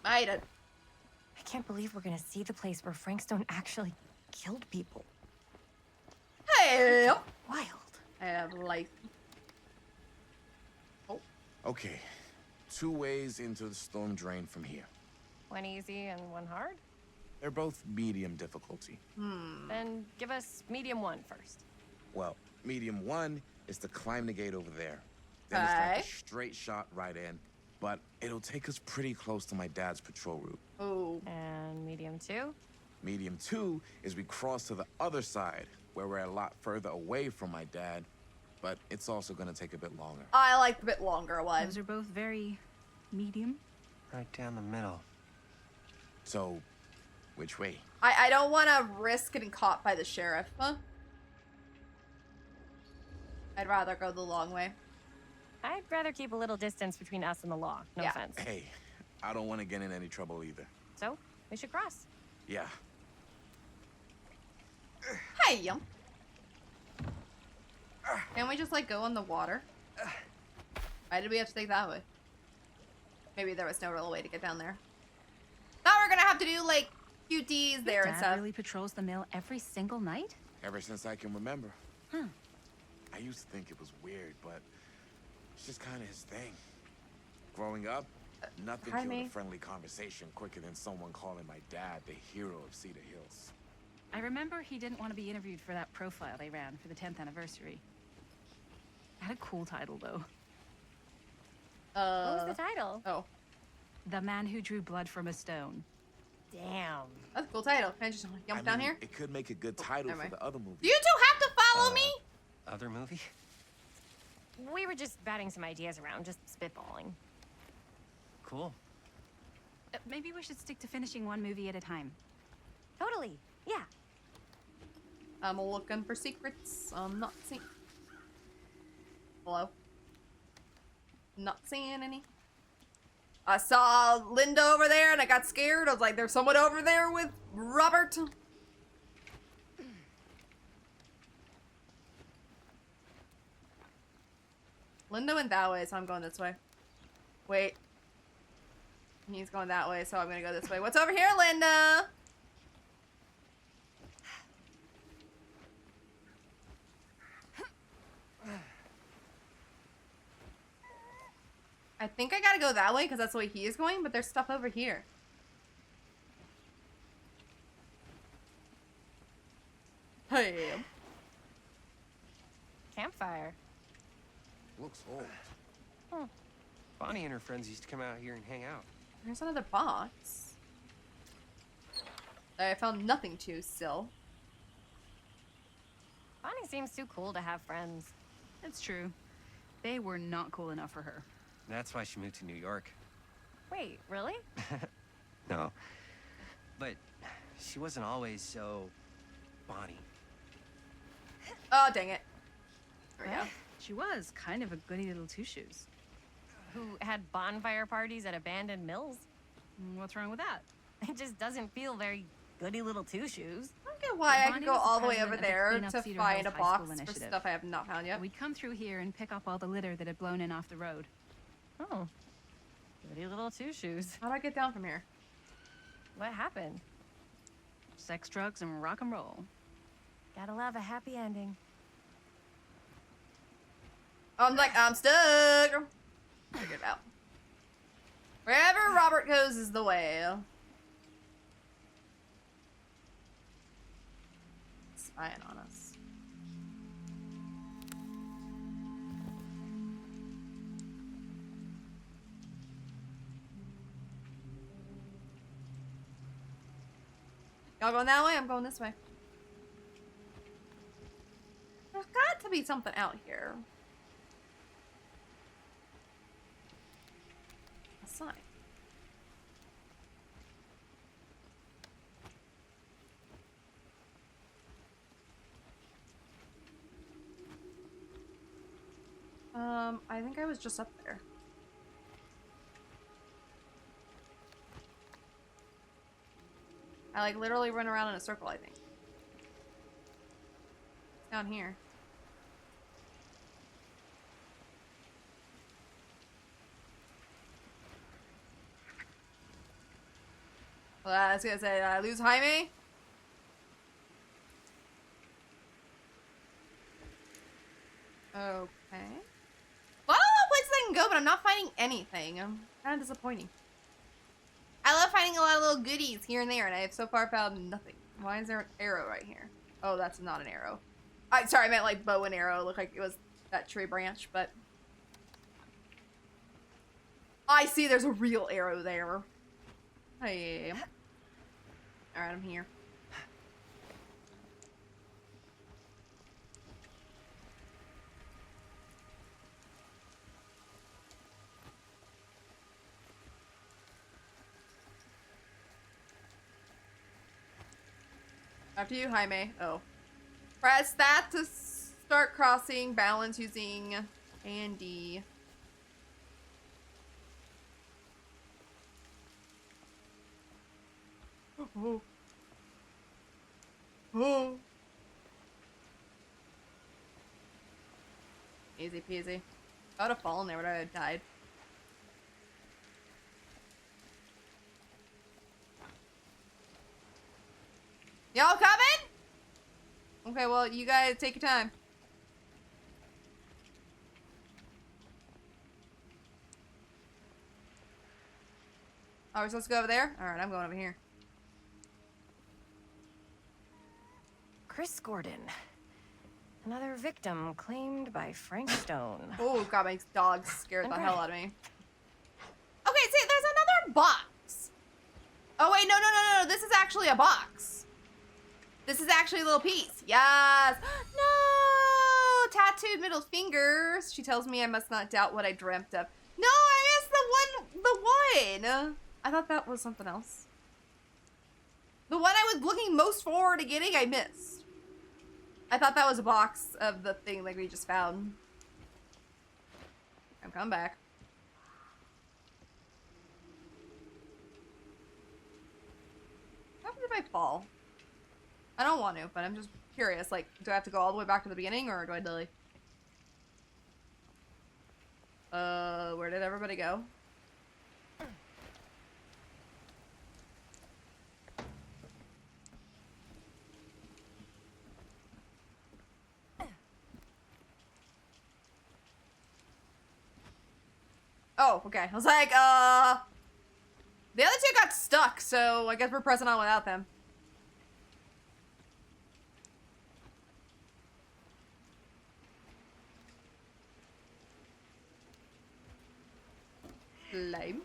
Made it. I can't believe we're gonna see the place where Frank Stone actually killed people. Hey! Wild. I have life. Oh. Okay. 2 ways into the storm drain from here. One easy and one hard? They're both medium difficulty. Then give us medium one first. Well, medium 1 is to climb the gate over there. Then it's like a straight shot right in, but it'll take us pretty close to my dad's patrol route. Oh. And medium two? Medium 2 is we cross to the other side, where we're a lot further away from my dad, but it's also gonna take a bit longer. I like the bit longer one. Those are both very medium. Right down the middle. So, which way? I don't want to risk getting caught by the sheriff. Huh? I'd rather go the long way. I'd rather keep a little distance between us and the law. No Yeah. offense. Hey, I don't want to get in any trouble either. So, we should cross. Yeah. Hey! Can't we just, like, go on the water? Why did we have to take that way? Maybe there was no real way to get down there. Now we're gonna have to do, like, QTs there and Dad stuff. really patrols the mill every single night? Ever since I can remember. Huh. I used to think it was weird, but it's just kind of his thing. Growing up, nothing Hi, killed me. a friendly conversation quicker than someone calling my dad the hero of Cedar Hills. I remember he didn't want to be interviewed for that profile they ran for the 10th anniversary. Had a cool title, though. What was the title? Oh. The Man Who Drew Blood from a Stone. Damn. That's a cool title. Can I just jump down here? It could make a good title never for mind. the other movie. Do you two have to follow me? other movie? We were just batting some ideas around, just spitballing. Cool. Maybe we should stick to finishing one movie at a time. Totally, yeah. I'm looking for secrets. I'm not seeing... Hello? Not seeing any. I saw Linda over there and I got scared. I was like, there's someone over there with Robert. Linda went that way, so I'm going this way. Wait. He's going that way, so I'm gonna go this way. What's over here, Linda? I think I gotta go that way because that's the way he is going, but there's stuff over here. Hey. Campfire. Looks old. Huh. Bonnie and her friends used to come out here and hang out. There's another box. I found nothing to still. Bonnie seems too cool to have friends. It's true. They were not cool enough for her. That's why she moved to New York. Wait, really? No. But she wasn't always so... Bonnie. Oh, dang it. There we go. She was kind of a goody little two-shoes. Who had bonfire parties at abandoned mills? What's wrong with that? It just doesn't feel very goody little two-shoes. I don't get why I could Bonnie go was the all the way president over of the there Clean Up to Cedar find a Hills High box School for Initiative. stuff I have not found yet. We'd come through here and pick up all the litter that had blown in off the road. Oh. Goody little two-shoes. How do I get down from here? What happened? Sex, drugs, and rock and roll. Gotta love a happy ending. I'm like, I'm stuck. Figure it out. Wherever Robert goes is the way. Spying on us. Y'all going that way? I'm going this way. There's got to be something out here. A sign. I think I was just up there. I like literally run around in a circle, I think. It's down here. Well, I was gonna say, did I lose Jaime? Okay. Well, I don't know places I can go, but I'm not finding anything. I'm kind of disappointing. I love finding a lot of little goodies here and there, and I have so far found nothing. Why is there an arrow right here? Oh, that's not an arrow. Sorry, I meant like bow and arrow. It looked like it was that tree branch, but... I see there's a real arrow there. Hey. Alright, I'm here. After you, Jaime. Oh. Press that to start crossing. Balance using A and D. Oh. Oh. Easy peasy. If I would have fallen there, would I have died? Y'all coming? Okay, well, you guys take your time. Oh, we're supposed to go over there? Alright, I'm going over here. Chris Gordon. Another victim claimed by Frank Stone. Oh, God, my dog scared the hell out of me. Okay, see, there's another box. Oh, wait, no. This is actually a box. This is actually a little piece. Yes. No! tattooed middle fingers. She tells me I must not doubt what I dreamt of. No, I missed the one. I thought that was something else. The one I was looking most forward to getting, I missed. I thought that was a box of the thing like we just found. I'm coming back. What happens if I fall? I don't want to, but I'm just curious. Like, do I have to go all the way back to the beginning, or do I delete? Where did everybody go? Oh, okay. I was like, the other two got stuck, so I guess we're pressing on without them. Lame.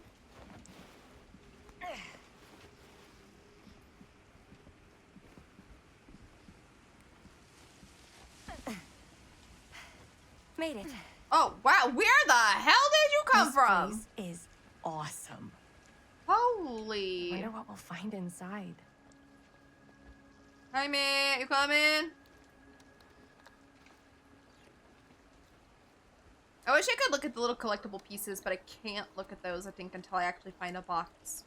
Made it. Oh, wow. Where the hell did you come from? This place is awesome. Holy. I wonder what we'll find inside. Hi, man. You coming? I wish I could look at the little collectible pieces, but I can't look at those, I think, until I actually find a box.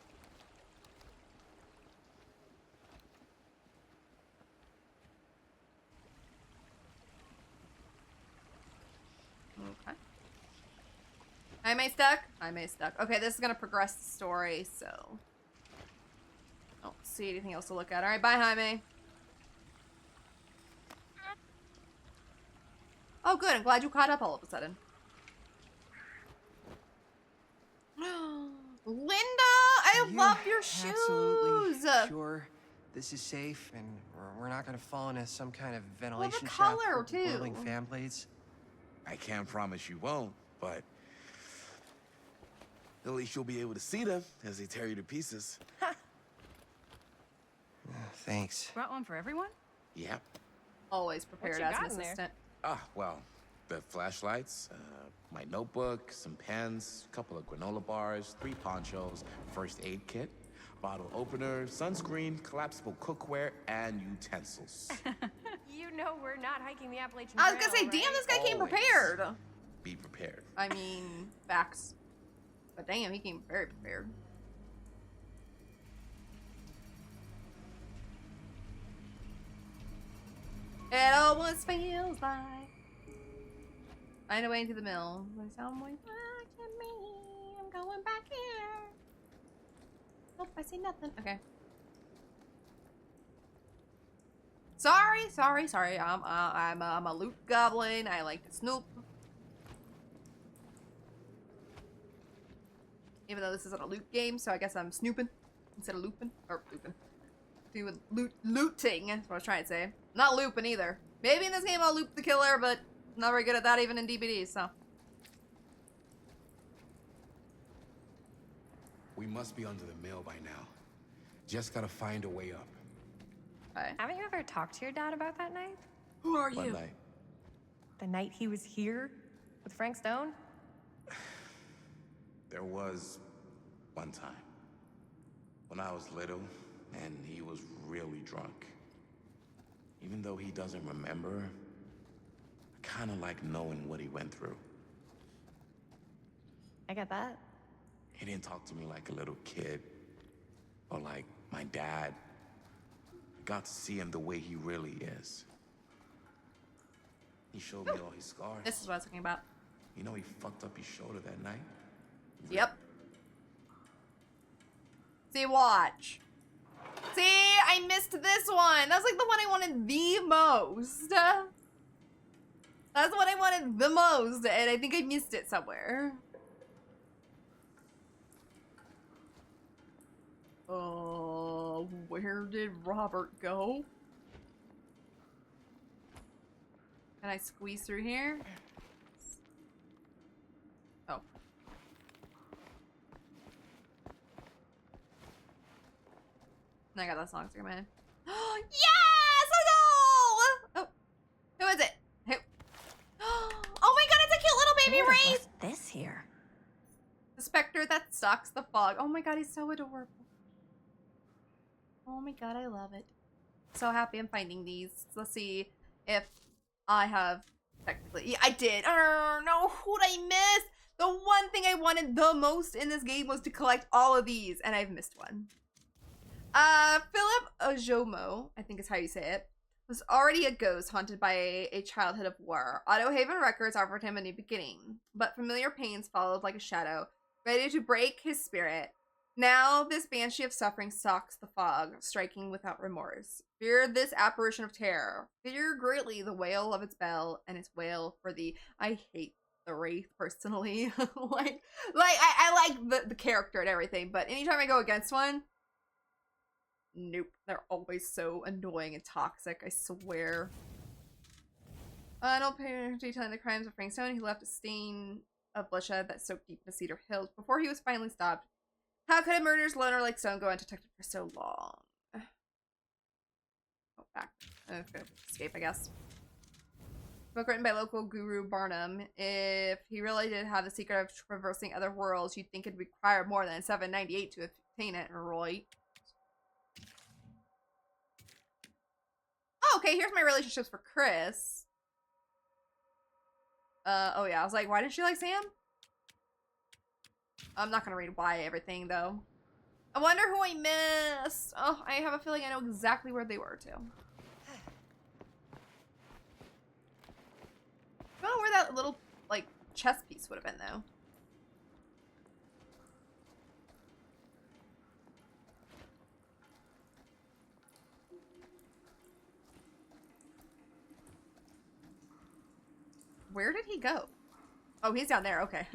Okay. Am I stuck? I'm stuck. Okay, this is gonna progress the story, so... I don't see anything else to look at. Alright, bye, Jaime. Oh, good. I'm glad you caught up all of a sudden. Linda, I love your shoes. Absolutely sure this is safe and we're not going to fall into some kind of ventilation shaft color, too. whirling fan blades? I can't promise you won't, but at least you'll be able to see them as they tear you to pieces. Thanks. Brought one for everyone? Yep. Always prepared as an assistant. Well, the flashlights, my notebook, some pens, a couple of granola bars, 3 ponchos, first aid kit, bottle opener, sunscreen, collapsible cookware, and utensils. You know we're not hiking the Appalachian I was gonna say, Trail, damn, this guy came Always prepared. Be prepared. I mean, facts. But damn, he came very prepared. It always feels like find a way into the mill. When someone's watching me, I'm going back here. Nope, I see nothing. Okay. Sorry. I'm a loot goblin. I like to snoop. Even though this isn't a loot game, so I guess I'm snooping instead of looping. Or looping. Doing looting, that's what I was trying to say. Not looping either. Maybe in this game I'll loop the killer, but I'm not very good at that even in DVDs, so. We must be under the mill by now. Just gotta find a way up. Okay. Haven't you ever talked to your dad about that night? Who are One you? night. The night he was here with Frank Stone? There was one time when I was little and he was really drunk. Even though he doesn't remember, I kind of like knowing what he went through. I get that. He didn't talk to me like a little kid or like my dad. I got to see him the way he really is. He showed me all his scars. This is what I was talking about. You know he fucked up his shoulder that night? Yep. See, watch. See, I missed this one. That was like the one I wanted the most. That's the one I wanted the most, and I think I missed it somewhere. Where did Robert go? Can I squeeze through here? Oh. I got that song stuck in my head. Yes! Let's go! Oh, who is it? Who? stalks the fog. Oh my god, he's so adorable. Oh my god, I love it. So happy I'm finding these. Let's see if I have technically. Yeah, I did. Oh no, who'd I miss? The one thing I wanted the most in this game was to collect all of these, and I've missed one. Philip Ojomo, I think is how you say it, was already a ghost haunted by a childhood of war. Otto Haven Records offered him a new beginning, but familiar pains followed like a shadow, ready to break his spirit. Now this banshee of suffering stalks the fog, striking without remorse. Fear this apparition of terror. Fear greatly the wail of its bell and its wail for thee. I hate the Wraith personally. I like the character and everything, but anytime I go against one, nope. They're always so annoying and toxic, I swear. I don't pay attention to detailing the crimes of Frank Stone. He left a stain of bloodshed that soaked deep in the Cedar Hills before he was finally stopped. How could a murderous loner like Stone go undetected for so long? Oh, back. Okay, escape, I guess. Book written by local guru Barnum. If he really did have the secret of traversing other worlds, you'd think it'd require more than 798 to obtain it, right? Oh, okay, here's my relationships for Chris. Oh yeah, I was like, why didn't she like Sam? I'm not gonna read why everything, though. I wonder who I missed. Oh, I have a feeling I know exactly where they were, too. I don't know where that little, like, chess piece would have been, though. Where did he go? Oh, he's down there. Okay.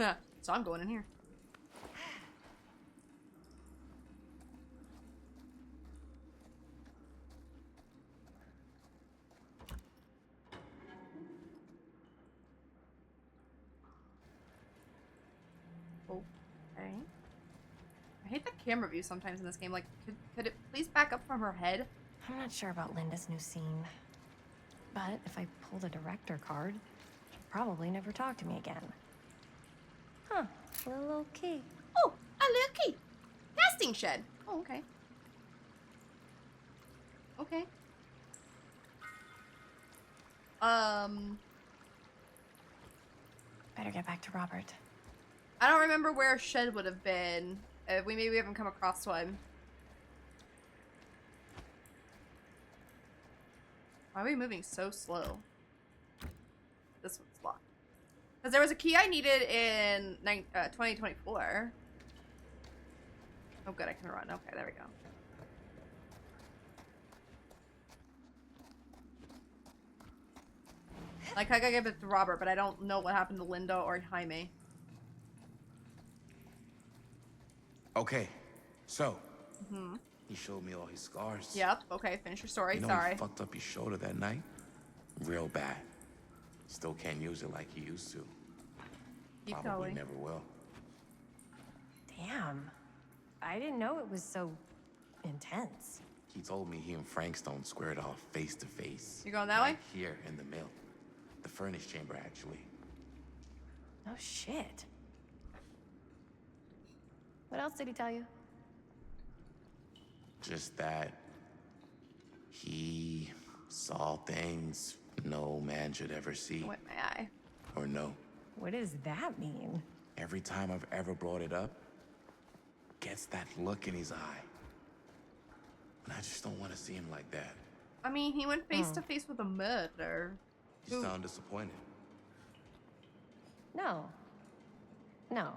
So I'm going in here. Okay. I hate the camera view sometimes in this game. Like, could it please back up from her head? I'm not sure about Linda's new scene. But if I pull the director card, she'll probably never talk to me again. Huh. A little key. Oh, a little key. Casting shed. Oh, okay. Okay. Better get back to Robert. I don't remember where a shed would have been. Maybe we haven't come across one. Why are we moving so slow? This one's locked. Because there was a key I needed in 2024. Oh good, I can run. Okay, there we go. Like, I gotta give it to Robert, but I don't know what happened to Linda or Jaime. Okay, so he showed me all his scars. Yep. Okay, finish your story. You know, Sorry. he fucked up his shoulder that night, real bad. Still can't use it like he used to. Keep Probably going. never will. Damn. I didn't know it was so intense. He told me he and Frank Stone squared off face to face. You going that right way? Here in the mill, the furnace chamber, actually. Oh shit. What else did he tell you? Just that he saw things no man should ever see. Wet my eye. Or know. What does that mean? Every time I've ever brought it up, gets that look in his eye. And I just don't want to see him like that. I mean, he went face to face with a murderer. You sound disappointed. No. No.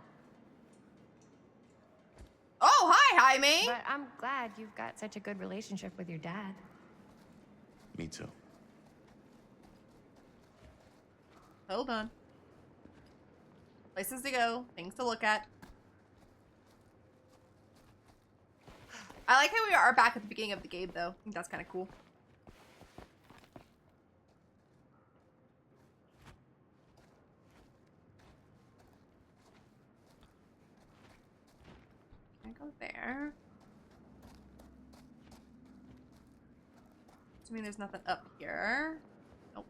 Oh, hi, Jaime! But I'm glad you've got such a good relationship with your dad. Me too. Hold on. Places to go, things to look at. I like how we are back at the beginning of the game, though. I think that's kind of cool. Can I go there? Assuming there's nothing up here. Nope.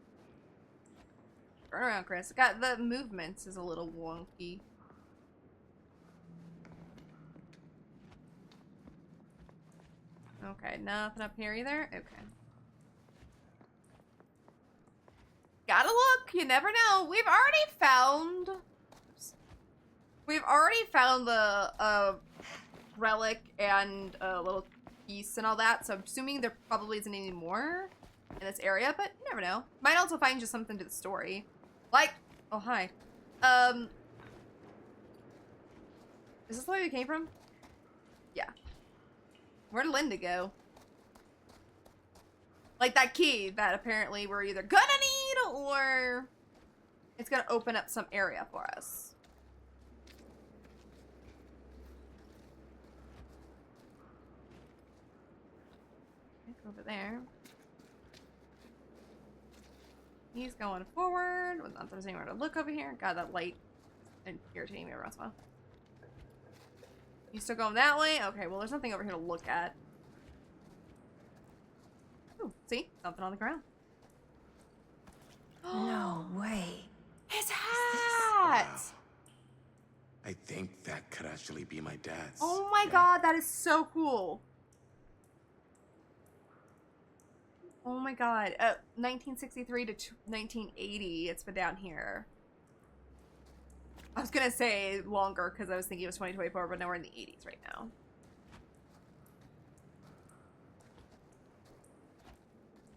Turn around, Chris. The movements is a little wonky. Okay, nothing up here either. Okay. Gotta look. You never know. We've already found the relic and a little piece and all that, so I'm assuming there probably isn't any more in this area, but you never know. Might also find just something to the story. Like, oh hi. Is this the way we came from? Yeah. Where did Linda go? Like that key that apparently we're either gonna need or it's gonna open up some area for us. Over there. He's going forward. Not there's anywhere to look over here. God, that light is irritating me every once in a while. You still going that way? Okay, well, there's nothing over here to look at. Ooh, see? Something on the ground. No way. His hat! Wow. I think that could actually be my dad's. Oh my god, that is so cool. Oh my god. 1963 to 1980, it's been down here. I was gonna say longer because I was thinking it was 2024, but now we're in the 80s right now.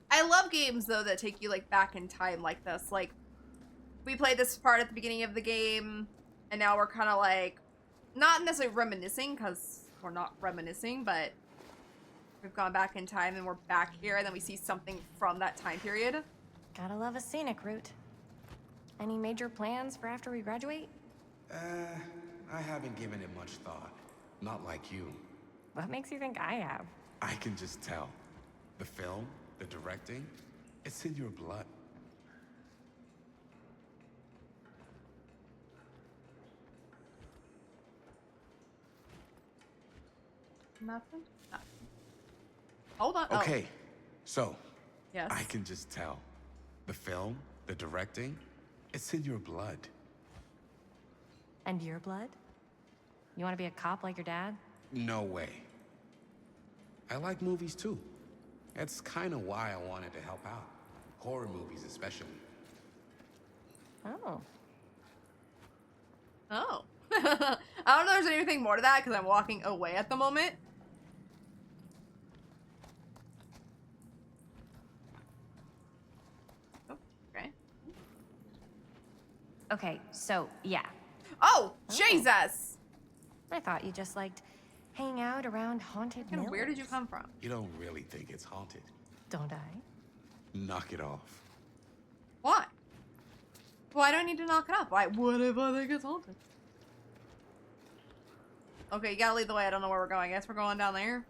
I love games though that take you like back in time like this. Like we played this part at the beginning of the game and now we're kind of like not necessarily reminiscing because we're not reminiscing, but we've gone back in time and we're back here and then we see something from that time period. Gotta love a scenic route. Any major plans for after we graduate? I haven't given it much thought. Not like you. What makes you think I have? I can just tell. The film, the directing, it's in your blood. Nothing? Nothing. Hold on. Okay, so yes. I can just tell. The film, the directing, it's in your blood. And your blood? You want to be a cop like your dad? No way. I like movies too. That's kind of why I wanted to help out. Horror movies especially. Oh. Oh. I don't know if there's anything more to that because I'm walking away at the moment. Oh, okay. Okay, so, yeah. Oh, Jesus! I thought you just liked hanging out around haunted And where did you come from? You don't really think it's haunted. Don't I? Knock it off. Why? Why do I need to knock it off? Why? What if I think it's haunted? Okay, you gotta lead the way. I don't know where we're going. I guess we're going down there.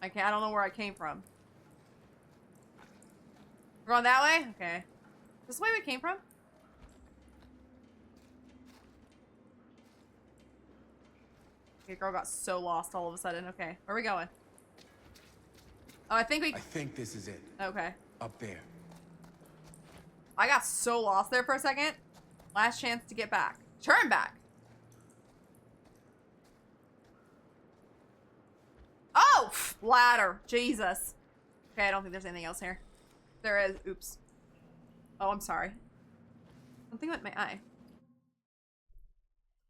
Okay, I don't know where I came from. We're going that way? Okay. This is the way we came from? Okay, girl got so lost all of a sudden. Okay, where are we going? Oh, I think this is it. Okay. Up there. I got so lost there for a second. Last chance to get back. Turn back. Oh! Ladder. Jesus. Okay, I don't think there's anything else here. There is. Oops. Oh, I'm sorry. Something went in my eye.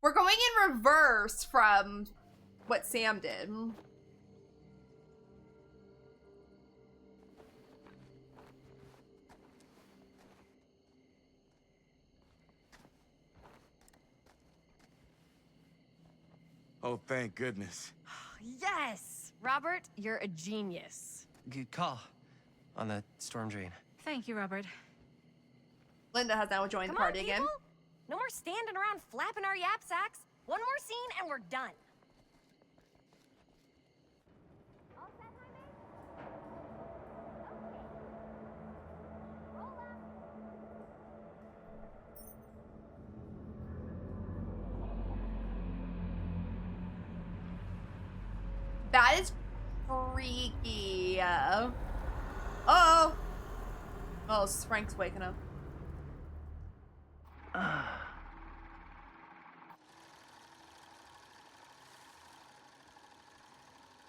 We're going in reverse from what Sam did. Oh, thank goodness. Yes! Robert, you're a genius. Good call on the storm drain. Thank you, Robert. Linda has now joined the party again. No more standing around flapping our yap sacks. One more scene and we're done. That is freaky. Uh-oh. Oh, Frank's waking up.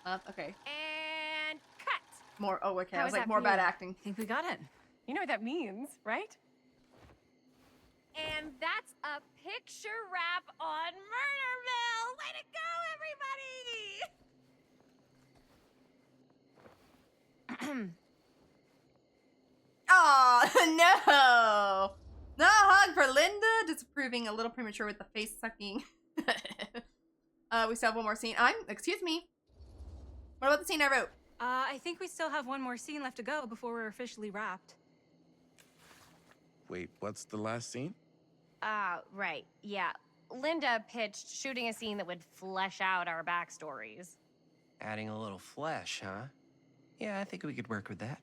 Okay. And cut. More. Oh, okay. How I was was like, that more for bad you? acting. I think we got it. You know what that means, right? And that's a picture wrap on Murderville! Way to go, everybody! Oh, no! No hug for Linda. Disapproving, a little premature with the face sucking. We still have one more scene. Excuse me. What about the scene I wrote? I think we still have one more scene left to go before we're officially wrapped. Wait, what's the last scene? Right. Yeah. Linda pitched shooting a scene that would flesh out our backstories. Adding a little flesh, huh? Yeah, I think we could work with that.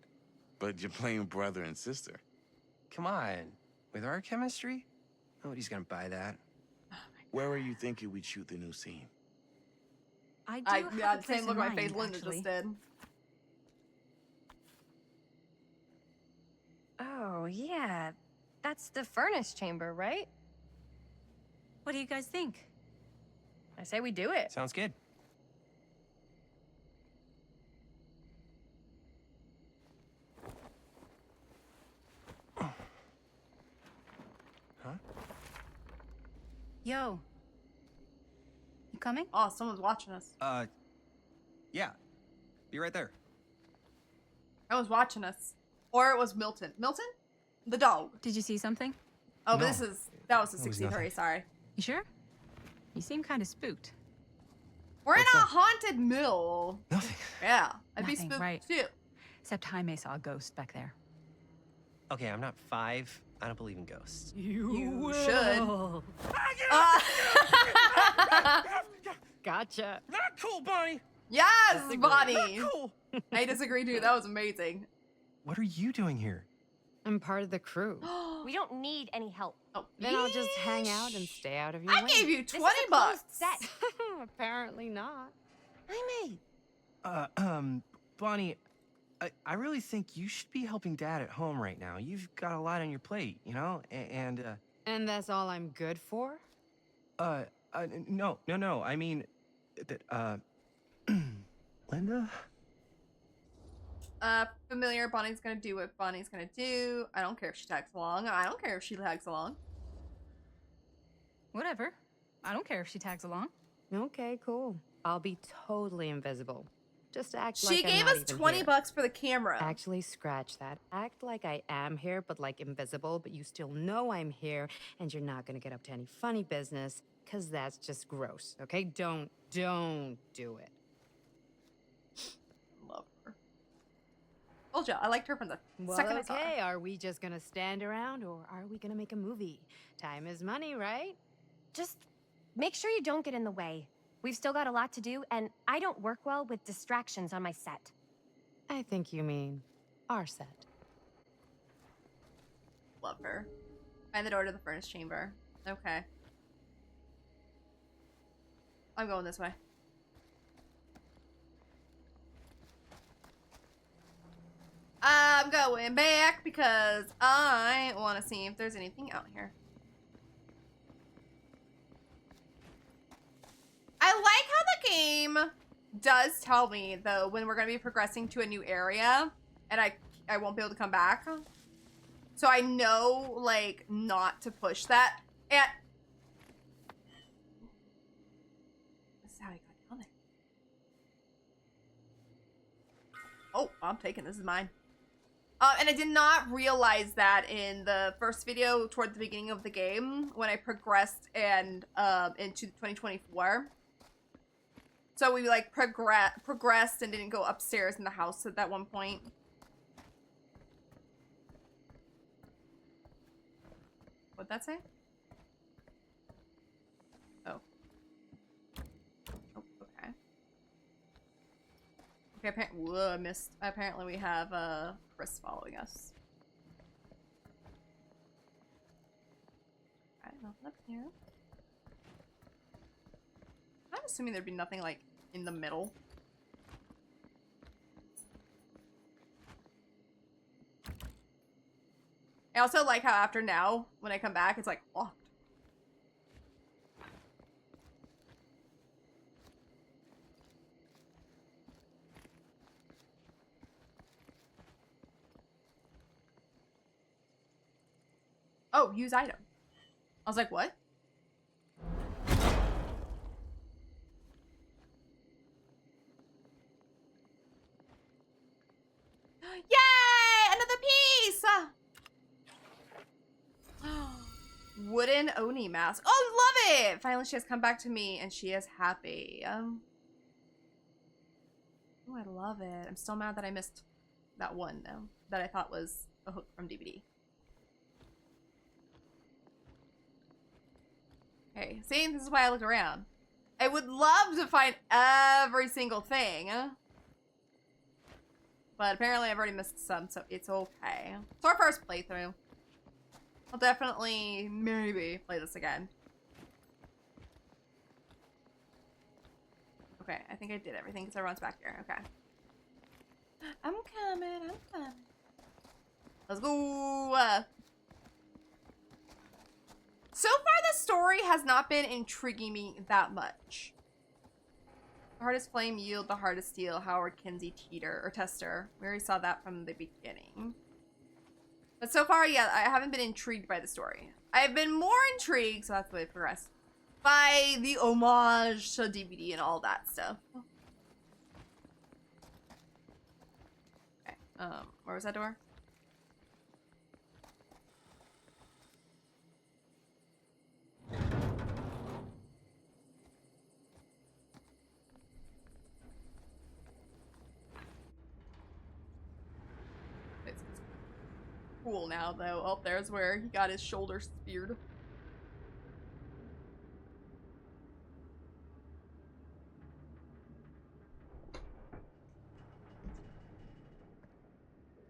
But you're playing brother and sister. Come on. With our chemistry? Nobody's gonna buy that. Where are you thinking we'd shoot the new scene? I do have a place same look in on my face mind, Linda actually. just did. Oh, yeah. That's the furnace chamber, right? What do you guys think? I say we do it. Sounds good. Huh? Yo. You coming? Oh, someone's watching us. Yeah. Be right there. I was watching us. Or it was Milton. Milton? The dog. Did you see something? Oh, but No. that was the That was 63, nothing. sorry. You sure? You seem kind of spooked. We're in What's a up? haunted mill. Nothing. Yeah, I'd be Nothing, spooked right. too. Except Jaime saw a ghost back there. Okay, I'm not 5. I don't believe in ghosts. You should. Gotcha. Not cool, Bonnie! Yes, Disagree. Bonnie. Not cool! I disagree too. That was amazing. What are you doing here? I'm part of the crew. We don't need any help. Oh, Then I'll just hang out and stay out of your I way. gave you This is 20 a bucks. closed set. Apparently not. Bonnie, I really think you should be helping Dad at home right now. You've got a lot on your plate, you know? And that's all I'm good for? no. I mean, Linda? Familiar. Bonnie's gonna do what Bonnie's gonna do. I don't care if she tags along. I don't care if she tags along. Whatever. I don't care if she tags along. Okay, cool. I'll be totally invisible. Just act She like I'm gave not us even 20 here. bucks for the camera. Actually, scratch that. Act like I am here, but like invisible, but you still know I'm here, and you're not gonna get up to any funny business, because that's just gross, okay? Don't do it. Love her. Told ya, I liked her from the Well, second I saw her. okay, are we just gonna stand around, or are we gonna make a movie? Time is money, right? Just make sure you don't get in the way. We've still got a lot to do, and I don't work well with distractions on my set. I think you mean our set. Love her. Find the door to the furnace chamber. Okay. I'm going this way. I'm going back because I want to see if there's anything out here. I like how the game does tell me, though, when we're going to be progressing to a new area and I won't be able to come back. So I know, like, not to push that. And this is how I got down there. Oh, I'm taking this. Is mine. And I did not realize that in the first video toward the beginning of the game when I progressed and into 2024. So we like progressed and didn't go upstairs in the house at that one point. What'd that say? Oh. Oh, okay. Okay, whoa, I missed. Apparently we have Chris following us. Alright, nothing up here. I'm assuming there'd be nothing like in the middle. I also like how after now, when I come back, it's like locked. Oh, use item. I was like, what? Yay! Another piece! Wooden Oni mask. Oh, love it! Finally, she has come back to me, and she is happy. Oh, I love it. I'm still mad that I missed that one, though, that I thought was a hook from DVD. Okay, see? This is why I looked around. I would love to find every single thing. But apparently I've already missed some, so it's okay. It's our first playthrough. I'll definitely, maybe, play this again. Okay, I think I did everything because everyone's back here. Okay. I'm coming. Let's go! So far, the story has not been intriguing me that much. The hardest flame yield the hardest steel. Howard Kinsey Tester. We already saw that from the beginning. But so far, yeah, I haven't been intrigued by the story. I've been more intrigued, so that's the way it progressed, by the homage to DVD and all that stuff. Okay, where was that door? Cool now, though. Oh, there's where he got his shoulder speared.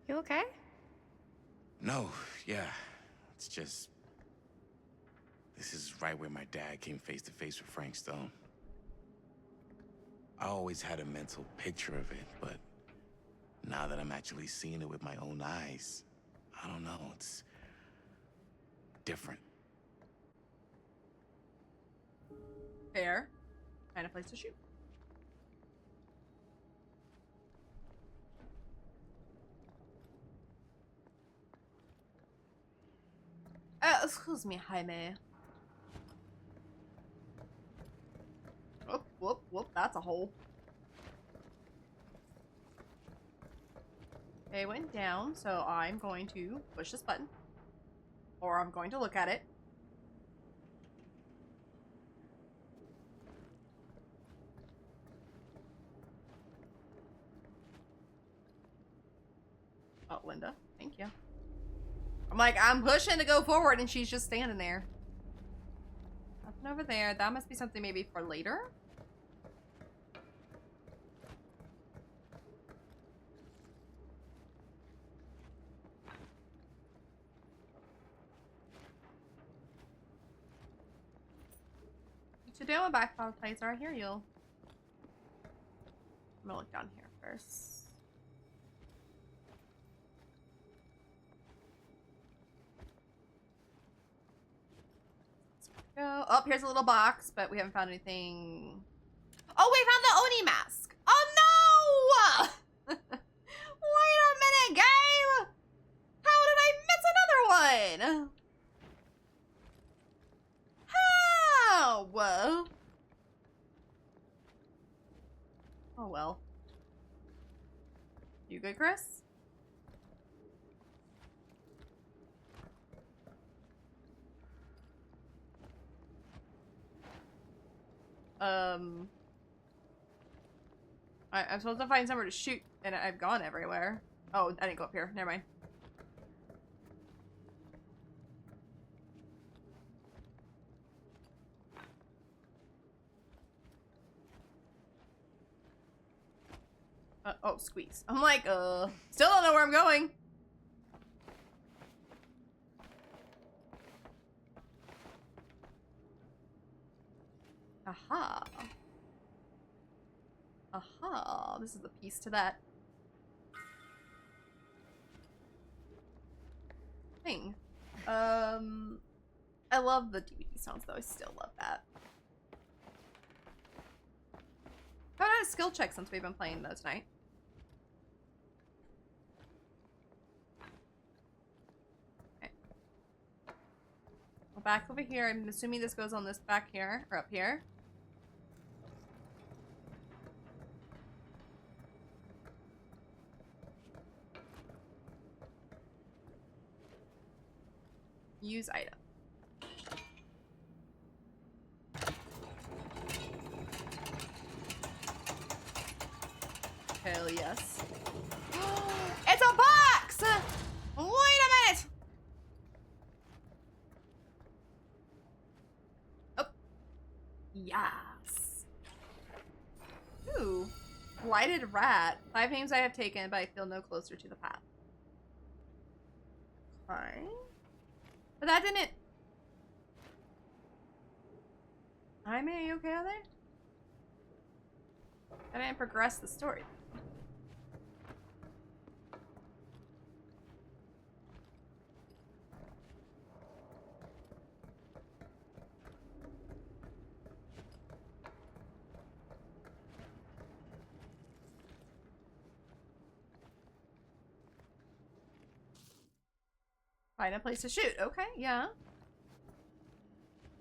You okay? No, yeah. It's just... This is right where my dad came face to face with Frank Stone. I always had a mental picture of it, but now that I'm actually seeing it with my own eyes, I don't know, it's different. Fair. Find a place to shoot. Excuse me, Jaime. Whoop, whoop, whoop, that's a hole. It went down, so I'm going to push this button. Or I'm going to look at it. Oh, Linda, thank you. I'm like, I'm pushing to go forward, and she's just standing there. Nothing over there. That must be something maybe for later. To do a backfire plates are here, you'll. I'm gonna look down here first. Go. Oh, here's a little box, but we haven't found anything. Oh, we found the Oni mask. Oh no! Wait a minute, game. How did I miss another one? How? Oh well. You good, Chris? I'm supposed to find somewhere to shoot, and I've gone everywhere. Oh, I didn't go up here. Never mind. Oh, squeeze. I'm like, still don't know where I'm going. Aha. Aha. This is the piece to that thing. I love the DVD sounds, though. I still love that. I've had a skill check since we've been playing though tonight. Okay. Go back over here. I'm assuming this goes on this back here, or up here. Use item. Hell yes. It's a box! Wait a minute! Oh. Yes. Ooh. Blighted rat. 5 names I have taken, but I feel no closer to the path. Okay. But that didn't... I mean, are you okay out there? I didn't progress the story. Find a place to shoot. Okay, yeah.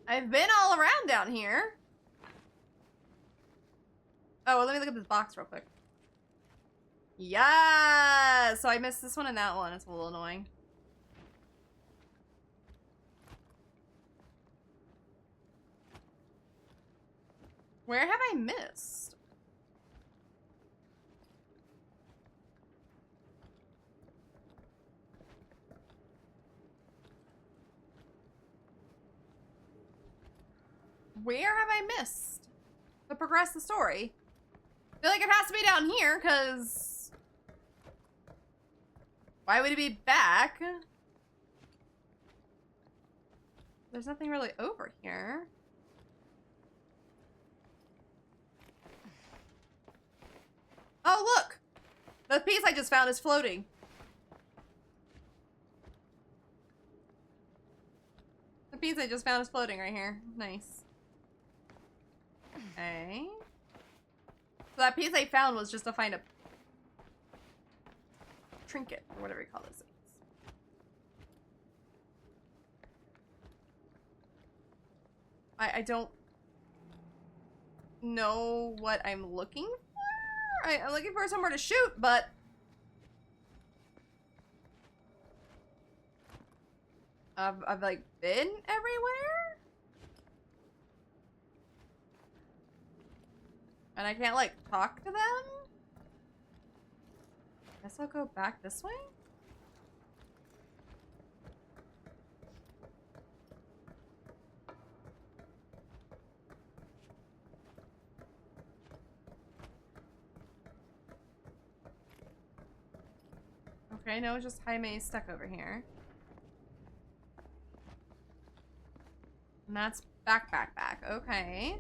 I've been all around down here. Oh, well, let me look at this box real quick. Yeah, so I missed this one and that one. It's a little annoying. Where have I missed? Where have I missed to progress the story? I feel like it has to be down here, because why would it be back? There's nothing really over here. Oh, look! The piece I just found is floating. The piece I just found is floating right here. Nice. Okay. So that piece I found was just to find a trinket, or whatever you call this. I don't know what I'm looking for. I'm looking for somewhere to shoot, but I've like been everywhere, and I can't like talk to them. Guess I'll go back this way. Okay, no, it's just Jaime stuck over here. And that's back. Okay.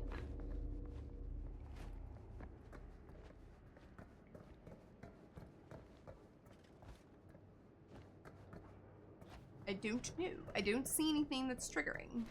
I don't know. I don't see anything that's triggering.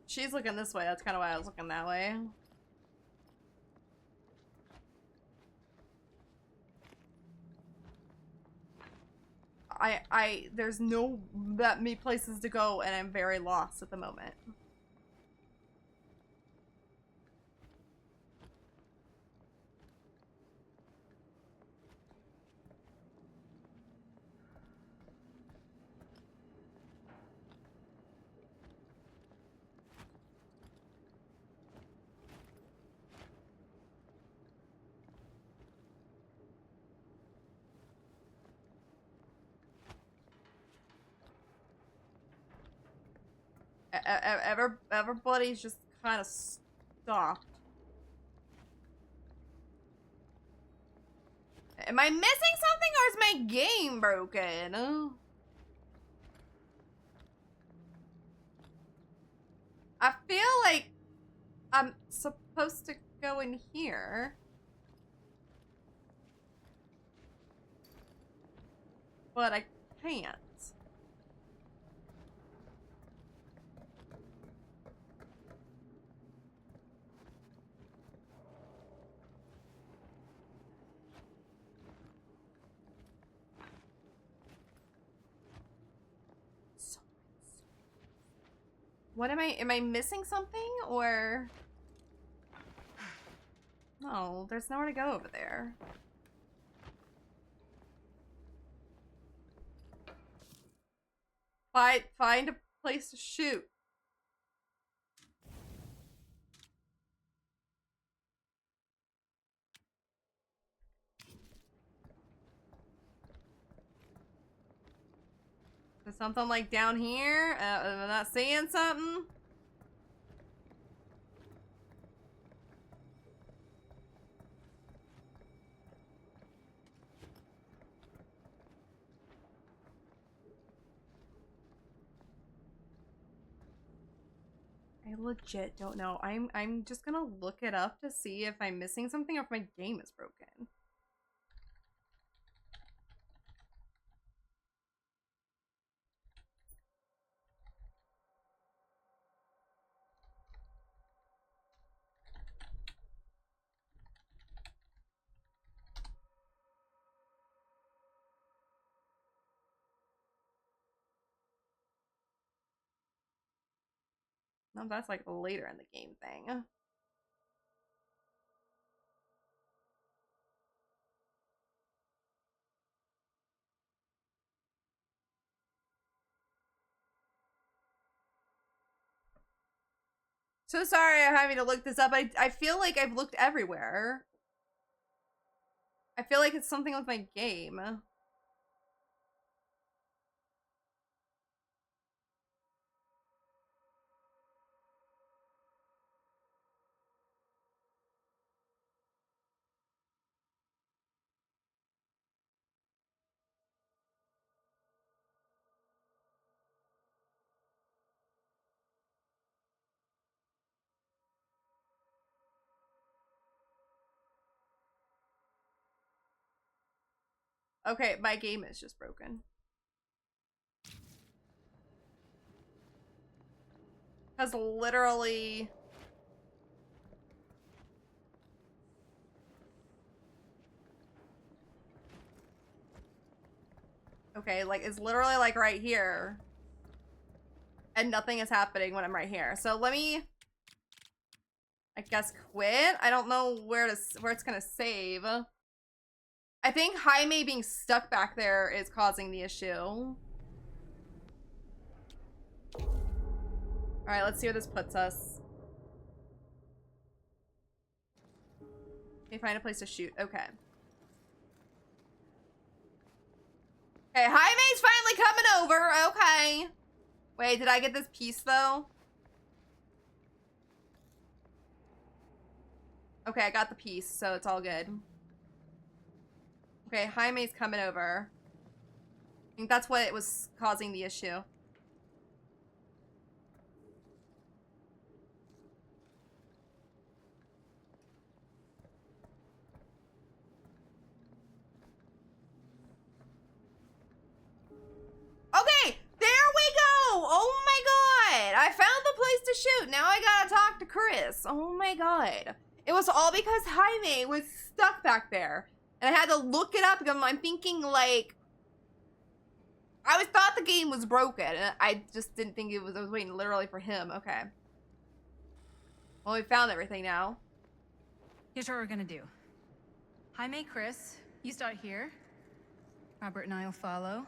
She's looking this way. That's kind of why I was looking that way. There's no that many places to go, and I'm very lost at the moment. Everybody's just kind of stopped. Am I missing something or is my game broken? Oh. I feel like I'm supposed to go in here. But I can't. What am I missing something or? No, there's nowhere to go over there. Find a place to shoot. Is something like down here? Am I not seeing something? I legit don't know. I'm just gonna look it up to see if I'm missing something or if my game is broken. No, that's like later in the game thing. So sorry I'm having to look this up. I feel like I've looked everywhere. I feel like it's something with my game. Okay, my game is just broken. Because literally... Okay, like, it's literally like right here. And nothing is happening when I'm right here. So let me... I guess quit? I don't know where it's gonna save. I think Jaime being stuck back there is causing the issue. Alright, let's see where this puts us. Okay, find a place to shoot. Okay. Okay, Jaime's finally coming over. Okay. Wait, did I get this piece though? Okay, I got the piece, so it's all good. Okay, Jaime's coming over. I think that's what it was causing the issue. Okay, there we go! Oh my god! I found the place to shoot! Now I gotta talk to Chris. Oh my god. It was all because Jaime was stuck back there. And I had to look it up because I'm thinking like... I thought the game was broken. And I just didn't think it was... I was waiting literally for him. Okay. Well, we found everything now. Here's what we're gonna do. Jaime, Chris, you start here. Robert and I'll follow.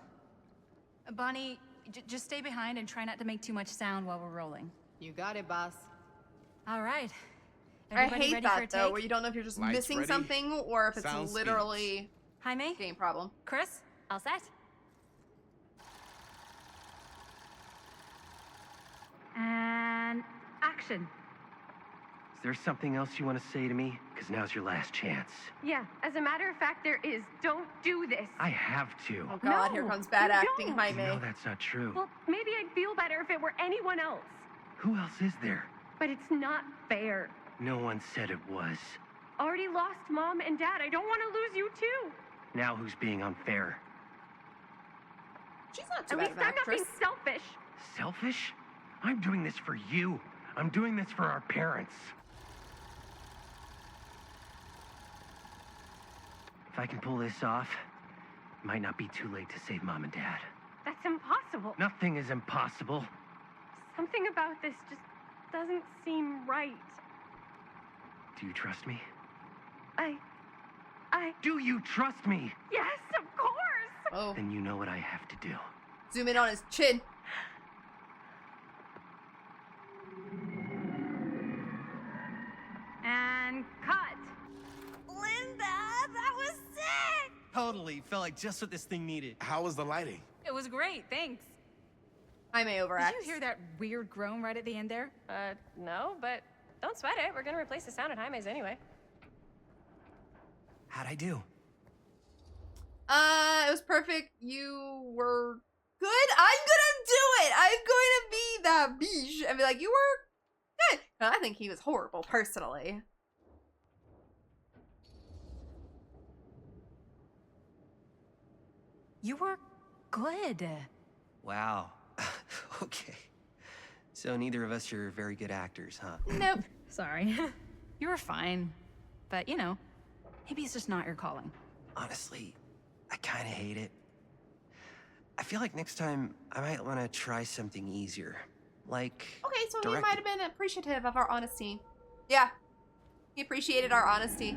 Bonnie, just stay behind and try not to make too much sound while we're rolling. You got it, boss. All right. Everybody I hate that, though, where you don't know if you're just Lights missing ready. something or if it's Sound literally Jaime? game problem. Chris? All set? And action. Is there something else you want to say to me? because now's your last chance. Yeah, as a matter of fact, there is. Don't do this. I have to. Oh God, No, here comes bad you acting, don't. Jaime. No, that's not true. Well, maybe I'd feel better if it were anyone else. Who else is there? But it's not fair. No one said it was. Already lost Mom and Dad. I don't want to lose you too. Now who's being unfair? She's not too At bad least of an I'm not being actress. selfish. Selfish? I'm doing this for you. I'm doing this for our parents. If I can pull this off, it might not be too late to save Mom and Dad. That's impossible. Nothing is impossible. Something about this just doesn't seem right. Do you trust me? Do you trust me? Yes, of course! Oh. Then you know what I have to do. Zoom in on his chin. And cut. Linda, that was sick! Totally. Felt like just what this thing needed. How was the lighting? It was great, thanks. Jaime overacts. Did you hear that weird groan right at the end there? No, but don't sweat it. We're gonna replace the sound at Jaime's anyway. How'd I do? It was perfect. You were good. I'm gonna do it. I'm going to be that bitch and be like, you were good. But I think he was horrible, personally. You were good. Wow. Okay. So neither of us are very good actors, huh? Nope. Sorry. You were fine. But, you know, maybe it's just not your calling. Honestly, I kind of hate it. I feel like next time I might want to try something easier. Like, Okay, so he directing. might have been appreciative of our honesty. Yeah. He appreciated our honesty.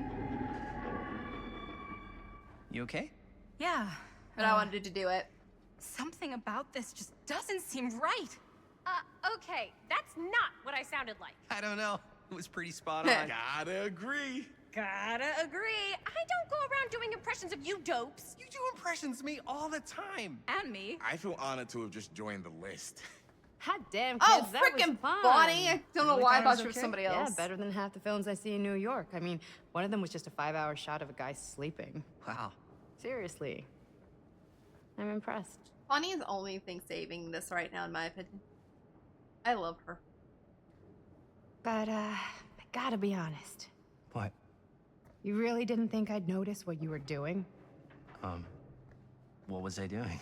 You okay? Yeah. But I wanted to do it. Something about this just doesn't seem right. Okay, that's not what I sounded like. I don't know. It was pretty spot on. Gotta agree. Gotta agree. I don't go around doing impressions of you dopes. You do impressions of me all the time. And me. I feel honored to have just joined the list. Hot damn, kids, Oh, that was freaking fun. Bonnie. I don't know Really why I thought it thought was she was okay? somebody Yeah, else. better than half the films I see in New York. I mean, one of them was just a 5-hour shot of a guy sleeping. Wow. Seriously. I'm impressed. Bonnie is the only thing saving this right now, in my opinion. I love her. But, I gotta be honest. What? You really didn't think I'd notice what you were doing? What was I doing?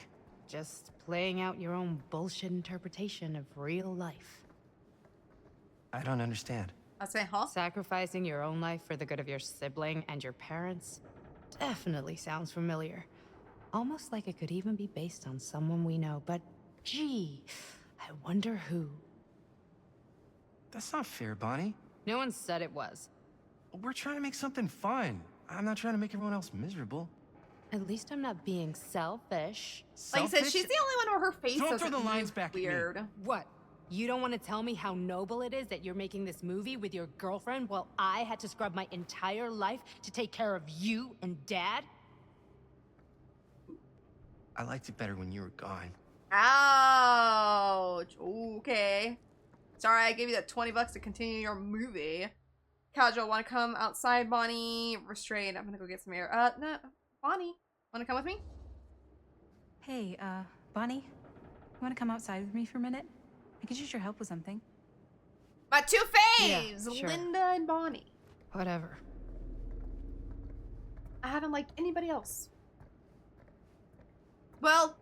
Just playing out your own bullshit interpretation of real life. I don't understand. I say, huh? Sacrificing your own life for the good of your sibling and your parents definitely sounds familiar. Almost like it could even be based on someone we know, but gee, I wonder who. That's not fair, Bonnie. No one said it was. We're trying to make something fun. I'm not trying to make everyone else miserable. At least I'm not being selfish. Like I said, she's the only one where her face Don't doesn't throw the lines move back at me. weird. What? You don't want to tell me how noble it is that you're making this movie with your girlfriend while I had to scrub my entire life to take care of you and Dad? I liked it better when you were gone. Ouch. Okay. Sorry, I gave you that $20 to continue your movie. Casual, want to come outside, Bonnie? Restrained. I'm gonna go get some air. No. Bonnie, want to come with me? Hey, Bonnie, you want to come outside with me for a minute? I could use your help with something. My two faves, Yeah, sure. Linda and Bonnie. Whatever. I haven't liked anybody else. Well,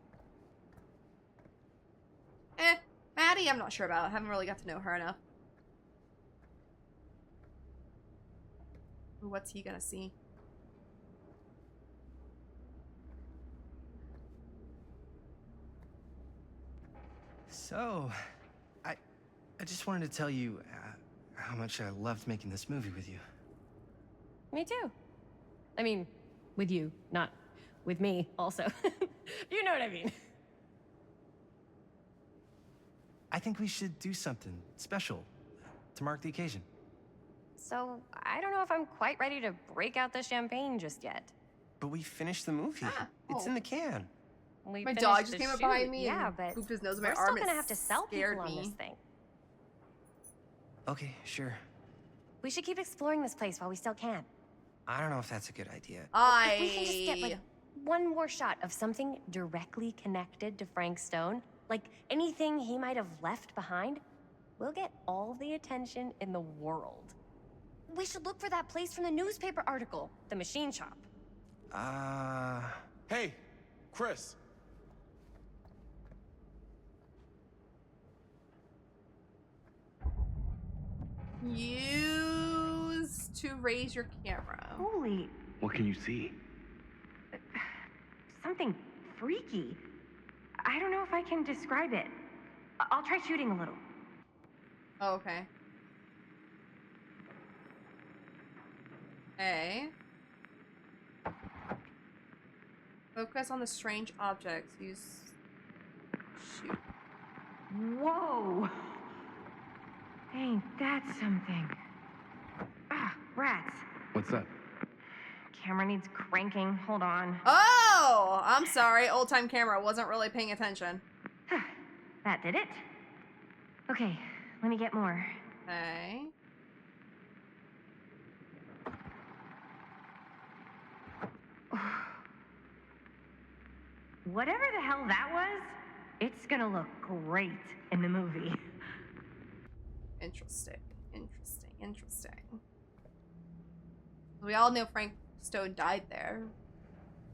Maddie, I'm not sure about. I haven't really got to know her enough. Ooh, what's he gonna see? So, I just wanted to tell you how much I loved making this movie with you. Me too. I mean, with you, not with me, also. You know what I mean. I think we should do something special to mark the occasion. So, I don't know if I'm quite ready to break out the champagne just yet. But we finished the movie. It's Oh. in the can. We My finished dog just the came up shoot, behind me yeah, and but pooped his nose in my we're arm. still gonna It have to sell scared people on me. this thing. Okay, sure. We should keep exploring this place while we still can. I don't know if that's a good idea. If we can just get, like, one more shot of something directly connected to Frank Stone, like anything he might have left behind, we'll get all the attention in the world. We should look for that place from the newspaper article, the machine shop. Hey, Chris. Use to raise your camera. Holy. What can you see? Something freaky. I don't know if I can describe it. I'll try shooting a little. Oh, okay. Okay. Focus on the strange objects. Use... Shoot. Whoa! Ain't that something? Ah, rats. What's up? Camera needs cranking. Hold on. Oh! I'm sorry. Old-time camera. Wasn't really paying attention. That did it. Okay, let me get more. Okay. Whatever the hell that was, it's gonna look great in the movie. Interesting. Interesting. Interesting. We all know Frank Stone died there.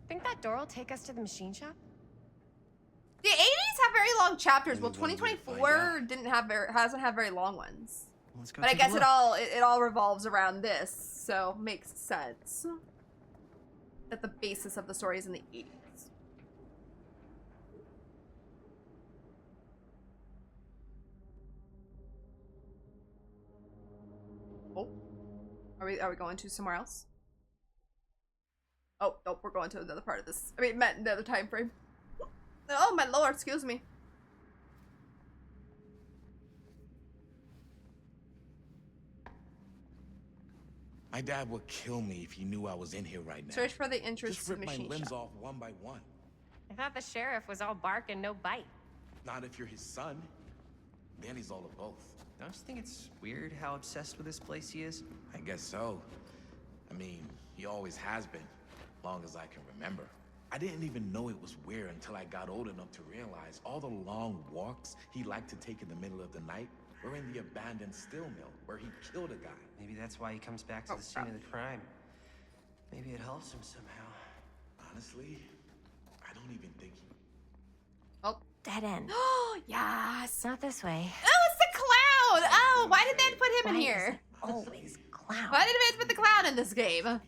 Think that door will take us to the machine shop? The 80s have very long chapters. Well, 2024 hasn't had very long ones. Let's go but I guess it all revolves around this, so makes sense that the basis of the story is in the 80s. Oh, are we going to somewhere else? Oh, nope, we're going to another part of this. I mean, meant another time frame. Oh my lord, excuse me. My dad would kill me if he knew I was in here right now. Search for the entrance Just to the rip my machine limbs shop. off one by one. I thought the sheriff was all bark and no bite. Not if you're his son. Then he's all of both. Don't you think it's weird how obsessed with this place he is? I guess so. I mean, he always has been, long as I can remember. I didn't even know it was weird until I got old enough to realize all the long walks he liked to take in the middle of the night were in the abandoned steel mill where he killed a guy. Maybe that's why he comes back to the scene of the crime. Maybe it helps him somehow. Honestly, I don't even think he... Oh. Dead end. Oh, yes. Not this way. Oh, it's the clown! Oh, why did they put him in Why here? is it always clown? Why did they put the clown in this game?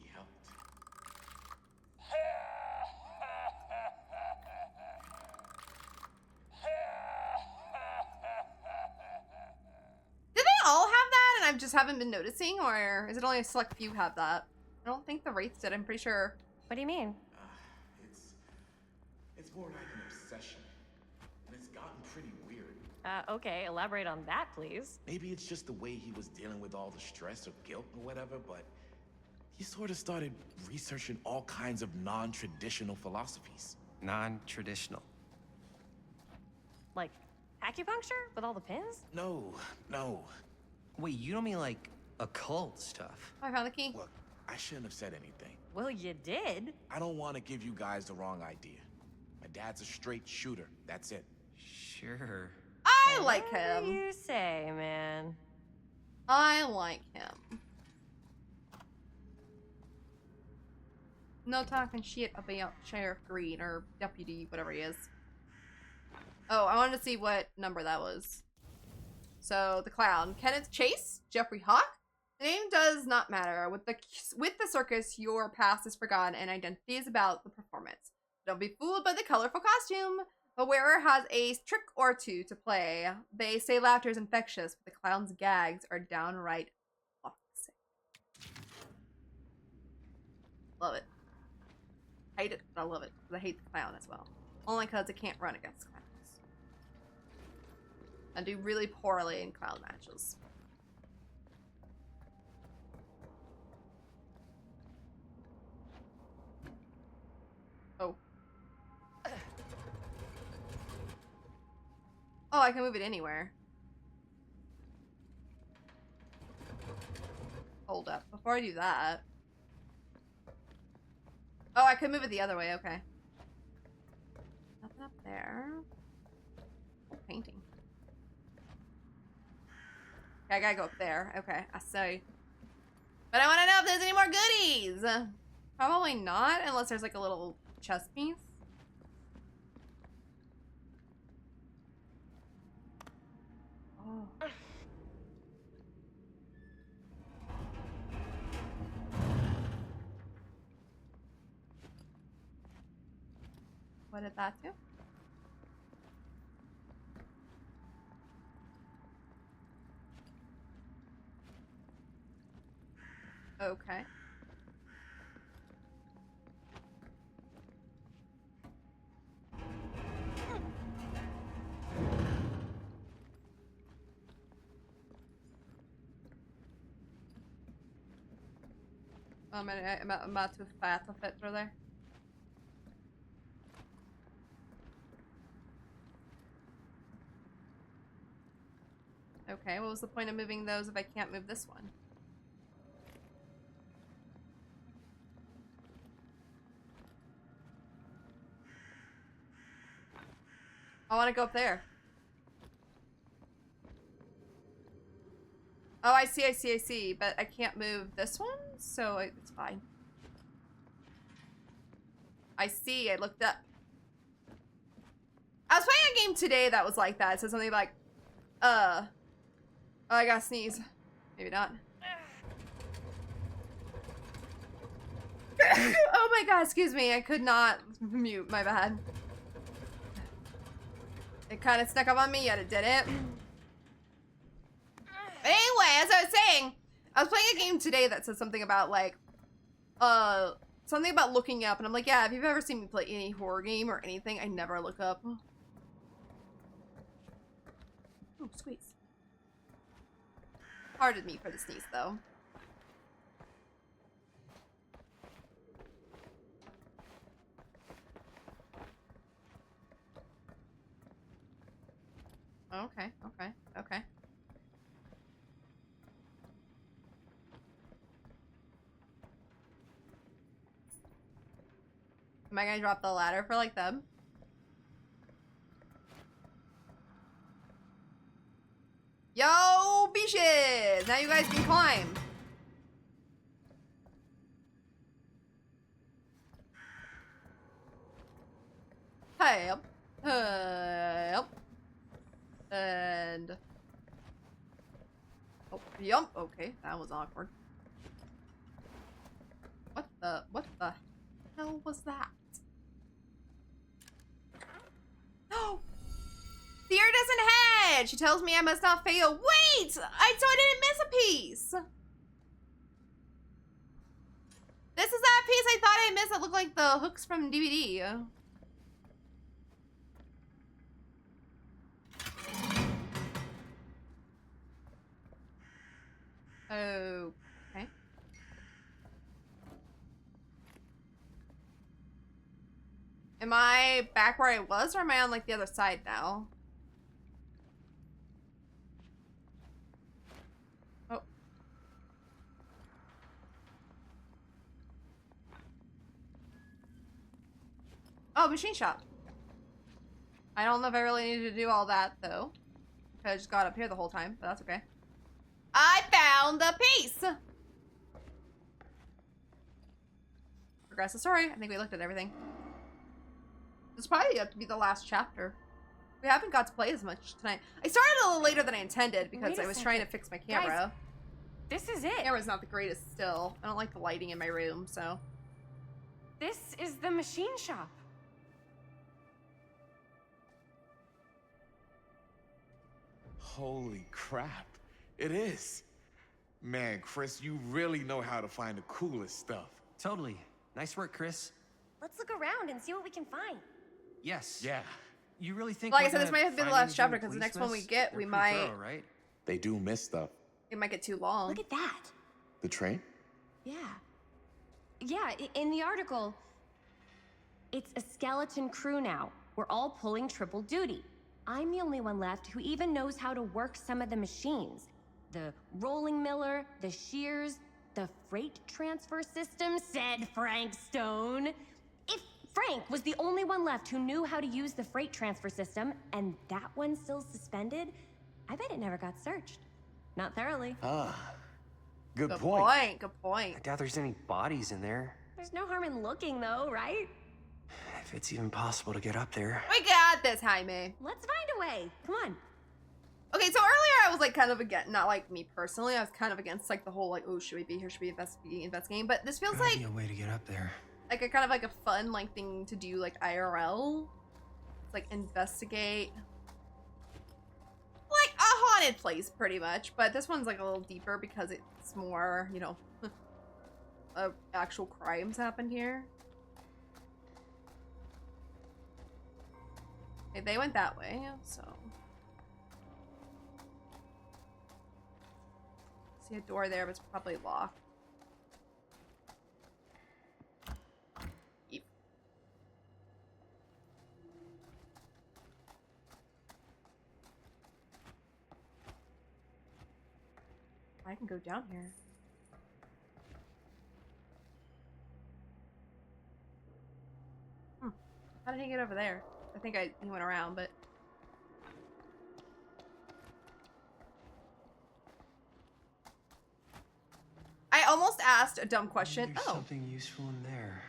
Did they all have that and I just haven't been noticing? Or is it only a select few have that? I don't think the Wraiths did, I'm pretty sure. What do you mean? It's more like an obsession. And it's gotten pretty weird. Okay, elaborate on that, please. Maybe it's just the way he was dealing with all the stress or guilt or whatever, but he sort of started researching all kinds of non-traditional philosophies. Non-traditional? Like acupuncture with all the pins? No. Wait, you don't mean like occult stuff? I found the key. Look, I shouldn't have said anything. Well, you did. I don't want to give you guys the wrong idea. My dad's a straight shooter. That's it. Sure. I like Whatever him. you say, man. I like him. No talking shit about Sheriff Green or Deputy, whatever he is. Oh, I wanted to see what number that was. So, the clown. Kenneth Chase? Jeffrey Hawk? The name does not matter. With the circus, your past is forgotten and identity is about the performance. Don't be fooled by the colorful costume. The wearer has a trick or two to play. They say laughter is infectious, but the clown's gags are downright toxic. Love it. Hate it, but I love it. Because I hate the clown as well. Only because I can't run against clowns. I do really poorly in clown matches. Oh. Oh, I can move it anywhere. Hold up. Before I do that. Oh, I could move it the other way. Okay. Nothing up there. Oh, painting. Okay, I gotta go up there. Okay, I see. But I want to know if there's any more goodies. Probably not, unless there's like a little chest piece. Oh. What did that do? Okay. I'm about too fat to fit through there. Okay, what was the point of moving those if I can't move this one? I want to go up there. Oh, I see. But I can't move this one, so it's fine. I see, I looked up. I was playing a game today that was like that. It said something like, oh, I gotta sneeze. Maybe not. Oh my god, excuse me. I could not mute, my bad. It kind of snuck up on me, yet it didn't. Anyway, as I was saying, I was playing a game today that said something about like, something about looking up, and I'm like, yeah, if you've ever seen me play any horror game or anything, I never look up. Ooh, squeeze. Pardon me for the sneeze, though. Okay. Am I gonna drop the ladder for like them? Yo, beaches! Now you guys can climb. Help. Help. And... oh, yum. Okay, that was awkward. What the hell was that? No! The ear doesn't hedge! She tells me I must not fail. Wait! So I didn't miss a piece! This is that piece I thought I missed that looked like the hooks from DVD. Okay. Am I back where I was, or am I on like the other side now? Oh. Oh, machine shop. I don't know if I really needed to do all that though. I just got up here the whole time, but that's okay. I found the piece! Progress the story. I think we looked at everything. This probably have to be the last chapter. We haven't got to play as much tonight. I started a little later than I intended because I was trying to fix my camera. Guys, this is it. The camera's not the greatest still. I don't like the lighting in my room, so. This is the machine shop. Holy crap. It is. Man, Chris, you really know how to find the coolest stuff. Totally. Nice work, Chris. Let's look around and see what we can find. Yes. Yeah. You really think? Like I said, this might have been the last chapter because the next one we get, we might. Thorough, right? They do miss stuff. It might get too long. Look at that. The train? Yeah, in the article, it's a skeleton crew now. We're all pulling triple duty. I'm the only one left who even knows how to work some of the machines. The rolling miller, the shears, The freight transfer system, said Frank Stone. If Frank was the only one left who knew how to use the freight transfer system, and that one's still suspended, I bet it never got searched. Not thoroughly. Good Good point. Good point. I doubt there's any bodies in there. There's no harm in looking, though, right? If it's even possible to get up there. We got this, Jaime. Let's find a way. Come on. Okay, so earlier I was like kind of against, not like me personally, I was kind of against like the whole like, oh, should we be here? Should we investigating? But this feels Gotta like be a way to get up there. like a kind of like a fun like thing to do like IRL. It's like investigate. Like a haunted place pretty much, but this one's like a little deeper because it's more, you know, actual crimes happened here. Okay, they went that way, so. See a door there, but it's probably locked. Yep. I can go down here. How did he get over there? I think he went around, but... I almost asked a dumb question. There's something useful in there.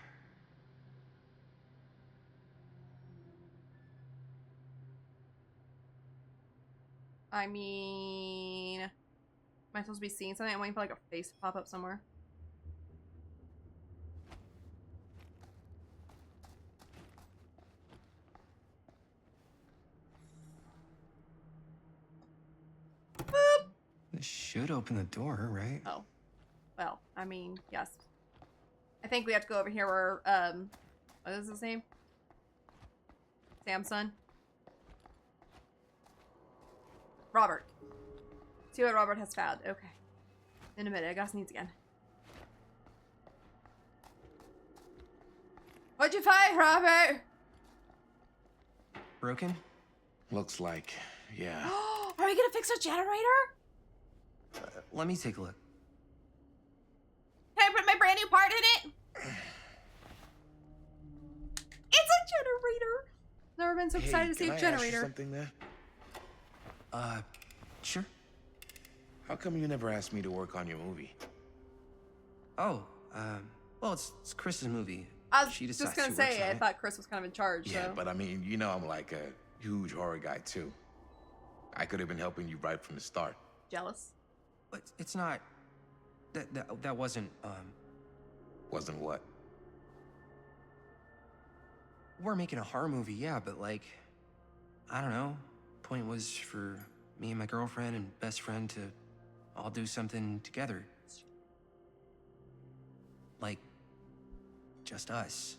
I mean... Am I supposed to be seeing something? I'm waiting for like a face to pop up somewhere. Boop! This should open the door, right? Oh. Well, I mean, yes. I think we have to go over here where, what is his name? Sam's son? Robert. See what Robert has found. Okay. In a minute, I got sneeze again. What'd you find, Robert? Broken? Looks like, yeah. Are we gonna fix a generator? Let me take a look. Can I put my brand new part in it? It's a generator! Never been so excited to see a generator. Ask you something there? Sure. How come you never asked me to work on your movie? Oh, well, it's Chris's movie. I was She just decides gonna who works say, on I it. thought Chris was kind of in charge, Yeah, so. but I mean, you know I'm like a huge horror guy too. I could have been helping you right from the start. Jealous? But it's not... That wasn't, Wasn't what? We're making a horror movie, yeah, but like... I don't know. Point was for me and my girlfriend and best friend to all do something together. Like... just us.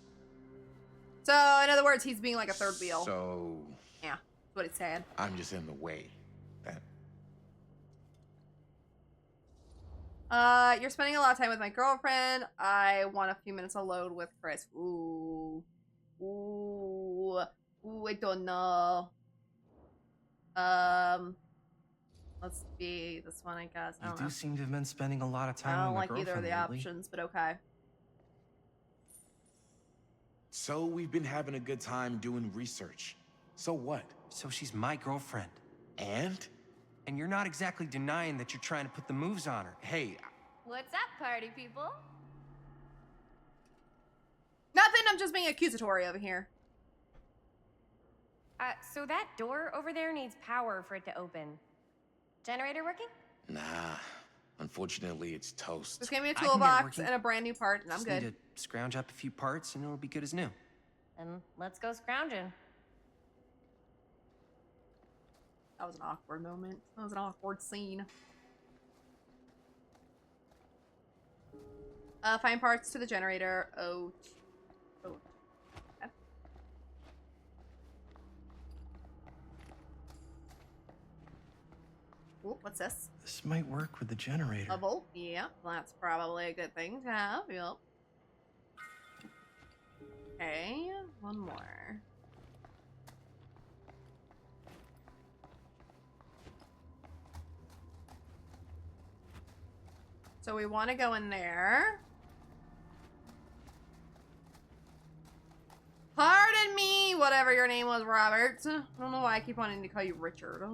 So, in other words, he's being like a third wheel. So... Yeah, that's what it's saying. I'm just in the way. That... You're spending a lot of time with my girlfriend. I want a few minutes alone with Chris. Ooh. Ooh. Ooh, I don't know. Let's be this one, I guess. I You don't do know. seem to have been spending a lot of time I don't with my like either of girlfriend the lately. options, but okay. So we've been having a good time doing research. So what? So she's my girlfriend. And? And you're not exactly denying that you're trying to put the moves on her. Hey, What's up, party people? Nothing, I'm just being accusatory over here. So that door over there needs power for it to open. Generator working? nah. Unfortunately, it's toast. Just give me a I can get toolbox working. and a brand new part, and I'm Just good. need to scrounge up a few parts and it'll be good as new. Then let's go scrounging. That was an awkward moment. That was an awkward scene. Find parts to the generator. Oh. Okay. Ooh, what's this? This might work with the generator. A bolt? Yeah, that's probably a good thing to have. Yep. Okay, one more. So we want to go in there. Pardon me, whatever your name was, Robert. I don't know why I keep wanting to call you Richard.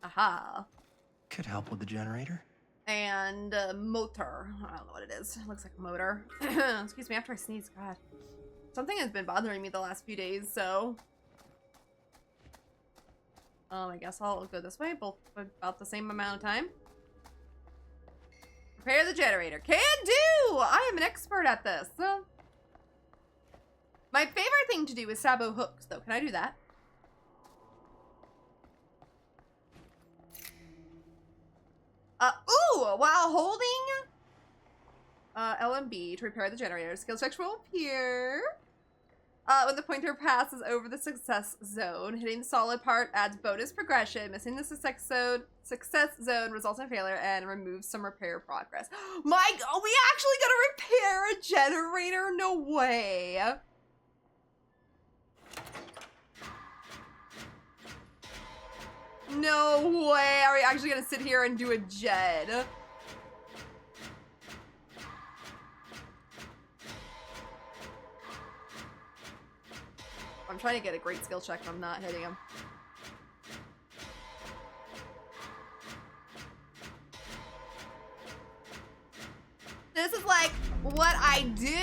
Aha. Could help with the generator. And motor. I don't know what it is. It looks like a motor. Excuse me, after I sneeze, God. Something has been bothering me the last few days, so... I guess I'll go this way, both about the same amount of time. Repair the generator. Can do! I am an expert at this. My favorite thing to do is sabo hooks, though. Can I do that? Ooh! While holding LMB to repair the generator, skill checks will appear. When the pointer passes over the success zone, hitting the solid part adds bonus progression. Missing the success zone results in failure and removes some repair progress. My God, we actually gotta repair a generator? No way. No way. Are we actually gonna sit here and do a gen? I'm trying to get a great skill check and I'm not hitting him. This is like what I do.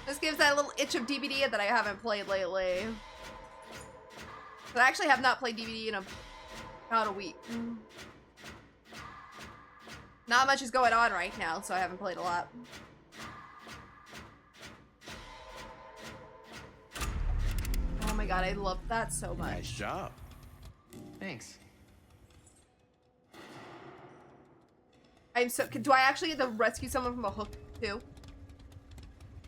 This gives that little itch of DBD that I haven't played lately. But I actually have not played DBD in about a week. Not much is going on right now, so I haven't played a lot. Oh my God, I love that so much. Nice job. Thanks. I'm so. Do I actually get to rescue someone from a hook too?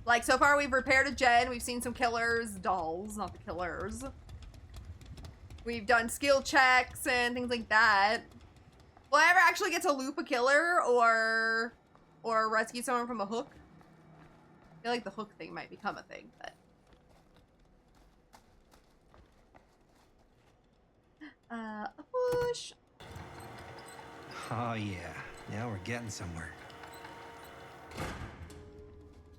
Like, so far we've repaired a gen, we've seen some killers, dolls, not the killers. We've done skill checks and things like that. Will I ever actually get to loop a killer or rescue someone from a hook? I feel like the hook thing might become a thing, but. A push. Oh yeah, now we're getting somewhere.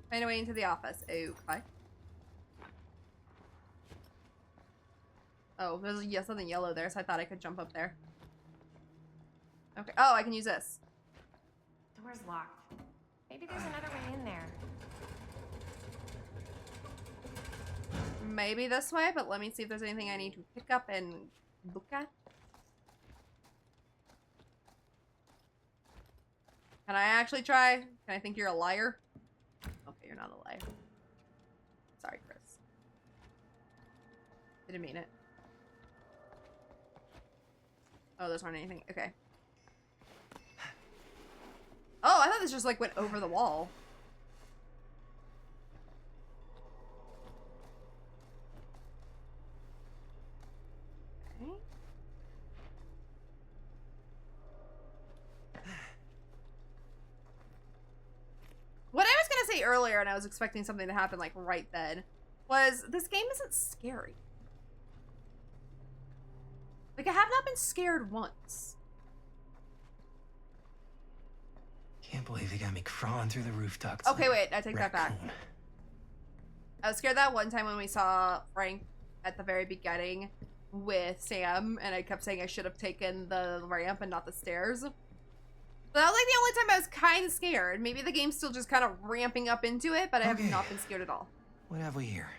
Find a way into the office. Okay. Oh, there's something yellow there, so I thought I could jump up there. Okay. Oh, I can use this. Door's locked. Maybe there's another way in there. Maybe this way, but let me see if there's anything I need to pick up and look at. Can I actually try? Can I think you're a liar? Okay, you're not a liar. Sorry, Chris. Didn't mean it. Oh, those aren't anything. Okay. Oh, I thought this just like went over the wall. Okay. What I was gonna say earlier, and I was expecting something to happen like right then, was this game isn't scary. Like, I have not been scared once. Can't believe they got me crawling through the roof ducts. Okay, wait, I take that back. I was scared that one time when we saw Frank at the very beginning with Sam, and I kept saying I should have taken the ramp and not the stairs. But that was like the only time I was kind of scared. Maybe the game's still just kind of ramping up into it, but I have not been scared at all. What have we here?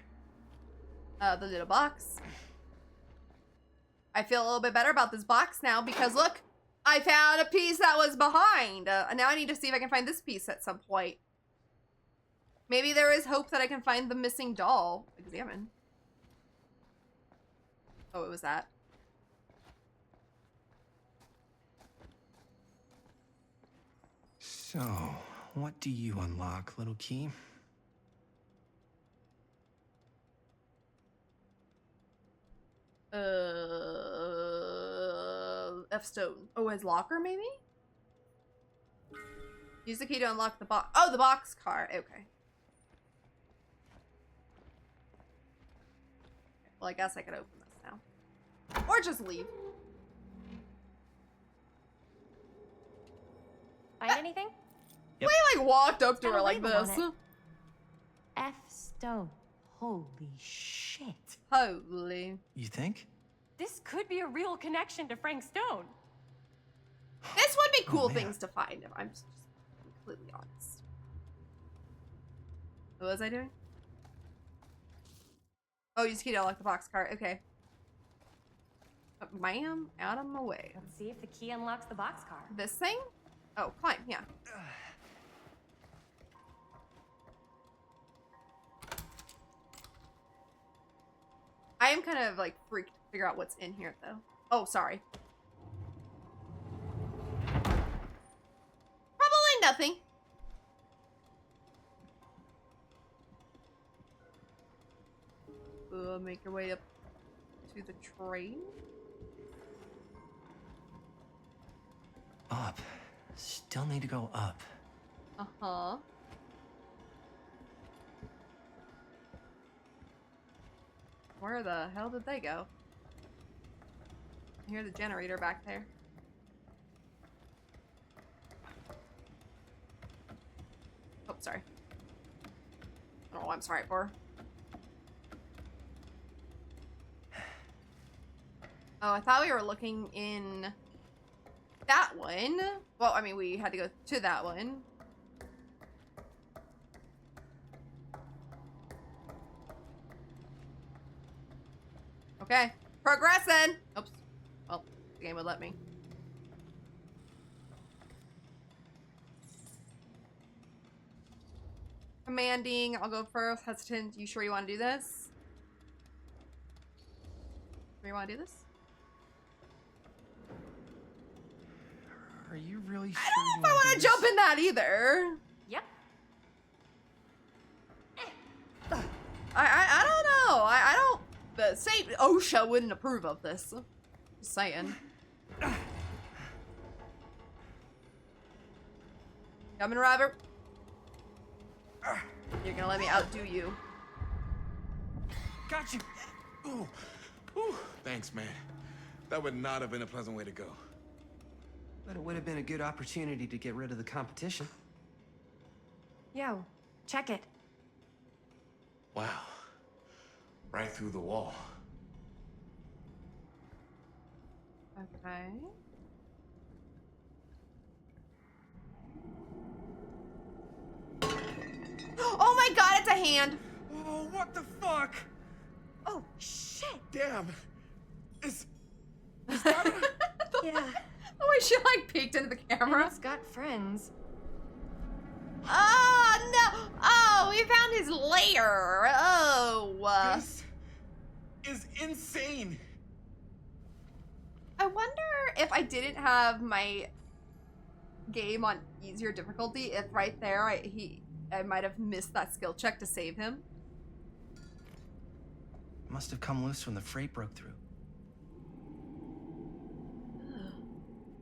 The little box. I feel a little bit better about this box now because look, I found a piece that was behind. Now I need to see if I can find this piece at some point. Maybe there is hope that I can find the missing doll. Examine. Oh, it was that. So, what do you unlock, little key? F-stone. Oh, his locker, maybe? Use the key to unlock the box. Oh, the box car. Okay. Well, I guess I could open this now. Or just leave. Find anything? Yep. We like walked up to her like this. F Stone. Holy shit. Holy. You think? This could be a real connection to Frank Stone. This would be cool things to find if I'm just completely honest. What was I doing? Oh, you just need to unlock the boxcar. Okay. Ma'am, out of my way. Let's see if the key unlocks the boxcar. This thing? Oh, climb, yeah. I am kind of like freaked to figure out what's in here though. Oh, sorry. Probably nothing. Make your way up to the train. Up. Still need to go up. Uh-huh. Where the hell did they go? I hear the generator back there. Oh, sorry. I don't know what I'm sorry for. Oh, I thought we were looking in that one. Well, I mean, we had to go to that one. Okay. Progressing! Oops. Well, the game would let me. Commanding. I'll go first. Hesitant. You sure you want to do this? Sure you want to do this? Are you really sure? I don't know if I want to jump in that either. Yep. I don't know. I don't. The state OSHA wouldn't approve of this. Just saying. Coming, Robert. You're gonna let me outdo you. Got you. Ooh. Ooh. Thanks, man. That would not have been a pleasant way to go. But it would have been a good opportunity to get rid of the competition. Yo, check it. Wow. Right through the wall. Okay. Oh my god, it's a hand! Oh, what the fuck? Oh, shit! Damn. Is that a... Yeah. The way she like peeked into the camera. It's got friends. Oh no! Oh, we found his lair. Oh. This is insane. I wonder if I didn't have my game on easier difficulty, if right there I might have missed that skill check to save him. Must have come loose when the freight broke through.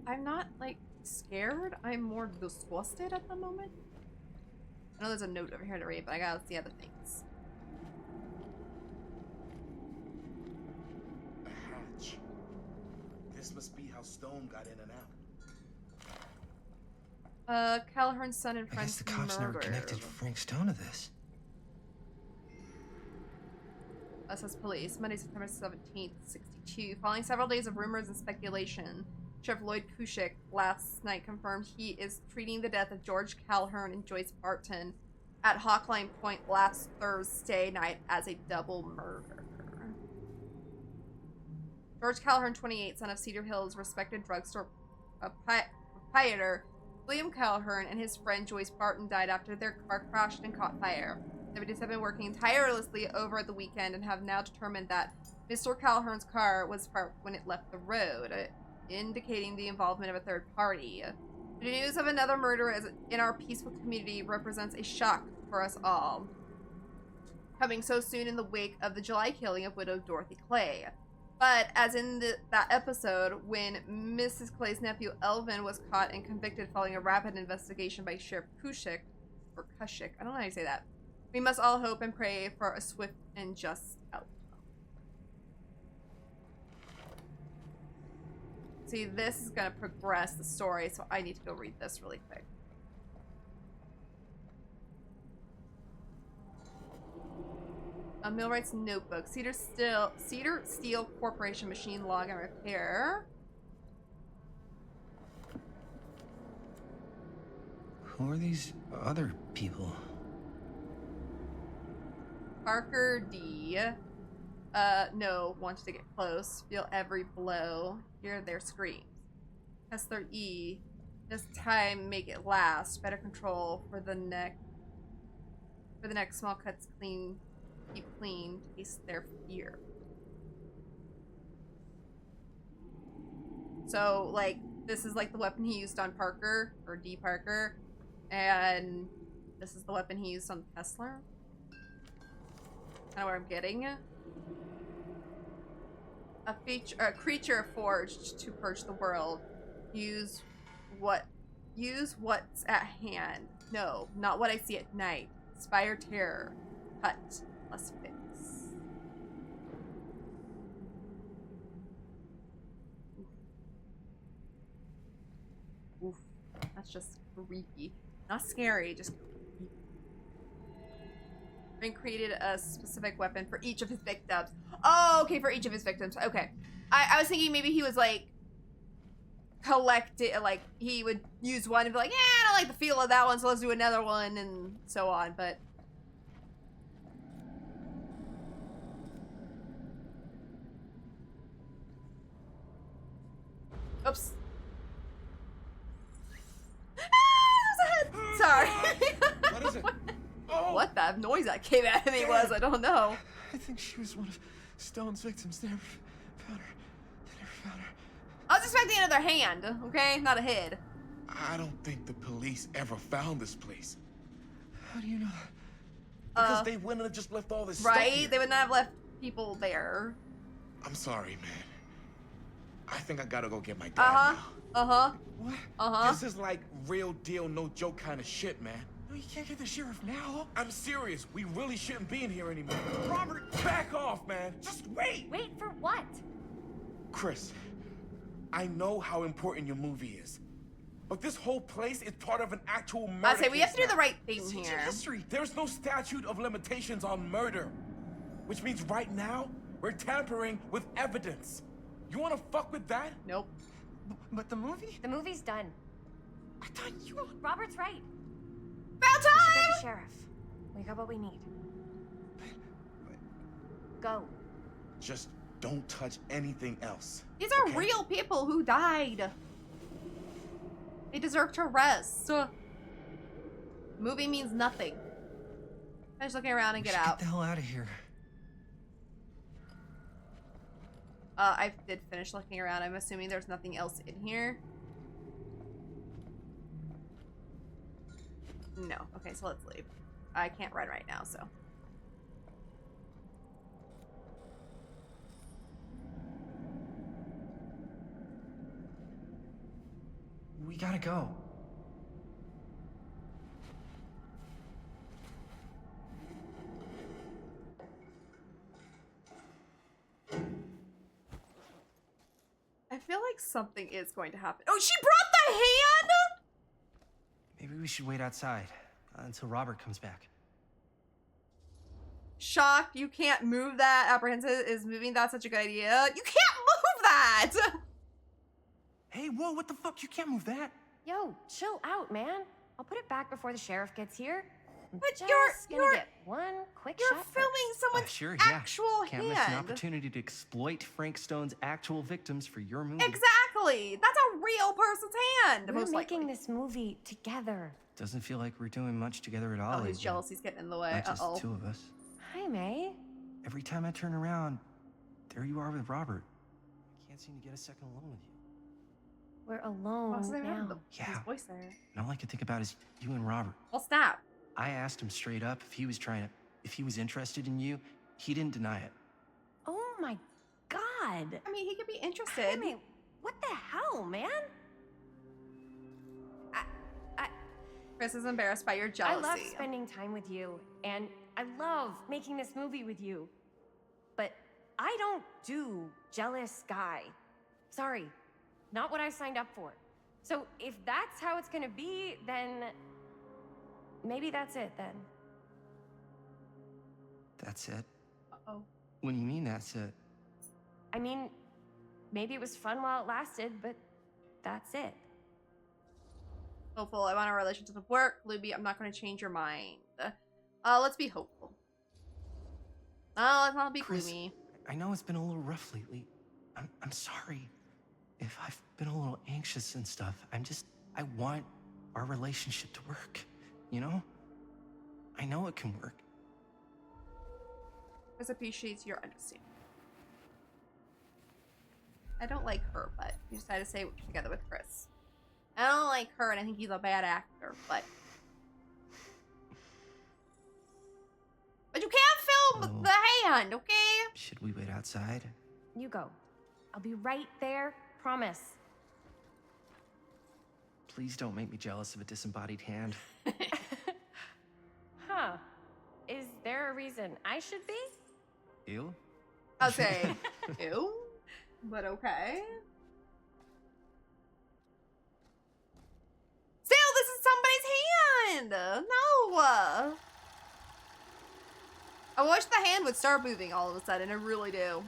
I'm not like scared. I'm more disgusted at the moment. I know there's a note over here to read, but I gotta see other things. A hatch. This must be how Stone got in and out. Calhoun's son and I friends guess the cops never connected Frank Stone to this. SS Police, Monday, September 17th, 62. Following several days of rumors and speculation, Sheriff Lloyd Kushik last night confirmed he is treating the death of George Calhoun and Joyce Barton at Hawkline Point last Thursday night as a double murder. George Calhoun, 28, son of Cedar Hills respected drugstore proprietor William Calhoun, and his friend Joyce Barton died after their car crashed and caught fire. Deputies have been working tirelessly over the weekend and have now determined that Mr. Calhoun's car was parked when it left the road, indicating the involvement of a third party. The news of another murder in our peaceful community represents a shock for us all, coming so soon in the wake of the July killing of widow Dorothy Clay. But as in that episode, when Mrs. Clay's nephew Elvin was caught and convicted following a rapid investigation by Sheriff Kushik, or Kushik, I don't know how you say that, we must all hope and pray for a swift and just outcome. See, this is gonna progress the story, so I need to go read this really quick. A Millwright's notebook. Cedar Steel Corporation machine log and repair. Who are these other people? Parker D. No, wants to get close. Feel every blow. Hear their screams. Kessler E. This time, make it last. Better control for the neck. For the next, small cuts clean. Keep clean. Taste their fear. So, like, this is like the weapon he used on Parker, or D. Parker, and this is the weapon he used on Kessler. Kind of where I'm getting. A creature forged to purge the world. Use what's at hand. No, not what I see at night. Inspire terror. Cut. Plus fix. Oof. That's just creepy. Not scary, just creepy. Frank created a specific weapon for each of his victims. Oh, okay, for each of his victims. Okay. I was thinking maybe he was like collect it, like he would use one and be like, yeah, I don't like the feel of that one, so let's do another one and so on, but oops. Sorry. What is it? Oh. What that noise that came out of me was, I don't know. I think she was one of Stone's victims. They never found her. I was expecting another hand, okay? Not a head. I don't think the police ever found this place. How do you know? Because they wouldn't have just left all this right? stuff here. They would not have left people there. I'm sorry, man. I think I gotta go get my dad now. What? This is like real deal, no joke kind of shit, man. No, you can't get the sheriff now. I'm serious. We really shouldn't be in here anymore. Robert, back off, man. Just wait. Wait for what? Chris, I know how important your movie is. But this whole place is part of an actual murder I say we have to do case the now. right thing here. History. There's no statute of limitations on murder. Which means right now, we're tampering with evidence. You wanna fuck with that? Nope. But the movie? The movie's done. I thought you... Robert's right. About We should time! get the sheriff. We got what we need. Go. Just don't touch anything else. These are real people who died. They deserve to rest. Movie means nothing. I'm just looking around and get out. Get the hell out of here. I did finish looking around. I'm assuming there's nothing else in here. No. Okay, so let's leave. I can't run right now, so. We gotta go. I feel like something is going to happen. Oh, she brought the hand? Maybe we should wait outside until Robert comes back. Shocked you can't move that. Apprehensive is moving that such a good idea. You can't move that! Hey, whoa, what the fuck? You can't move that. Yo, chill out, man. I'll put it back before the sheriff gets here. But Just you're gonna get one quick You're shot filming first. someone's Sure, actual Can't hand. miss an opportunity to exploit Frank Stone's actual victims for your movie. Exactly. That's a real person's hand. We're most making likely. this movie together. Doesn't feel like we're doing much together at all. Oh, his lately. jealousy's getting in the way. Not just Uh-oh. the two of us. Hi, May. Every time I turn around, there you are with Robert. I can't seem to get a second alone with you. We're alone What's there now. his voice there. And all I can think about is you and Robert. Well, snap. I asked him straight up if he was interested in you. He didn't deny it. Oh my god. I mean, he could be interested. Jaime, what the hell, man? Chris is embarrassed by your jealousy. I love spending time with you, and I love making this movie with you. But I don't do jealous guy. Sorry. Not what I signed up for. So if that's how it's gonna be, then maybe that's it then. That's it? Uh-oh. What do you mean that's it? I mean, maybe it was fun while it lasted, but that's it. Hopeful. I want a relationship with work. Luby, I'm not going to change your mind. Let's be hopeful. Let's not be Chris, gloomy. I know it's been a little rough lately. I'm sorry if I've been a little anxious and stuff. I want our relationship to work, you know? I know it can work. Chris appreciates your understanding. I don't like her, but you decided to stay together with Chris. I don't like her, and I think he's a bad actor, but you can't film the hand, okay? Should we wait outside? You go. I'll be right there, promise. Please don't make me jealous of a disembodied hand. Huh. Is there a reason I should be? Ew? I'll say, ew, but okay. Still, this is somebody's hand! No! I wish the hand would start moving all of a sudden, I really do.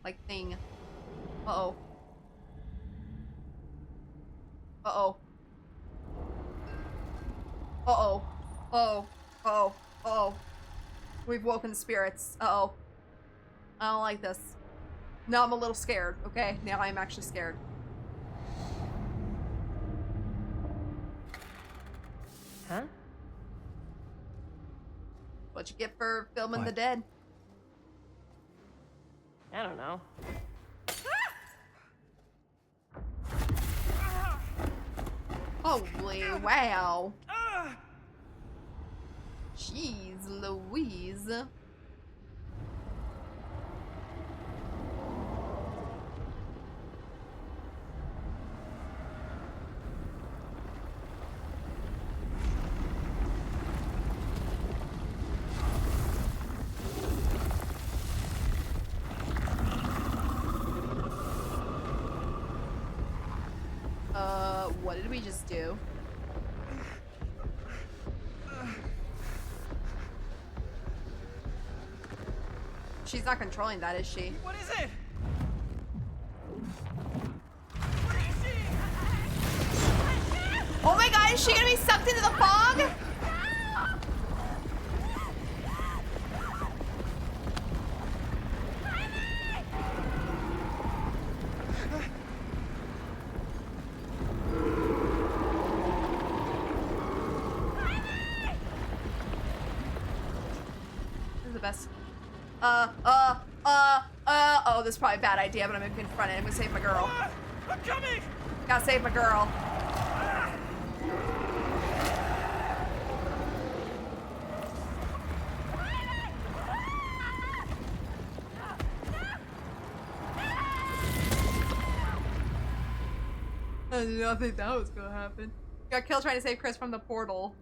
Like thing. Uh-oh. Uh-oh. Uh-oh. Uh-oh. Uh-oh. Uh-oh. We've woken spirits. Uh-oh. I don't like this. Now I'm a little scared, okay? Now I'm actually scared. Huh? What'd you get for filming What? the dead? I don't know. Holy wow. Jeez Louise. What did we just do? She's not controlling that, is she? What is it? Oh my god, is she gonna be sucked into the fog? This is the best. Oh, this is probably a bad idea, but I'm gonna confront it. I'm gonna save my girl. I'm coming! Gotta save my girl. I did not think that was gonna happen. Got killed trying to save Chris from the portal.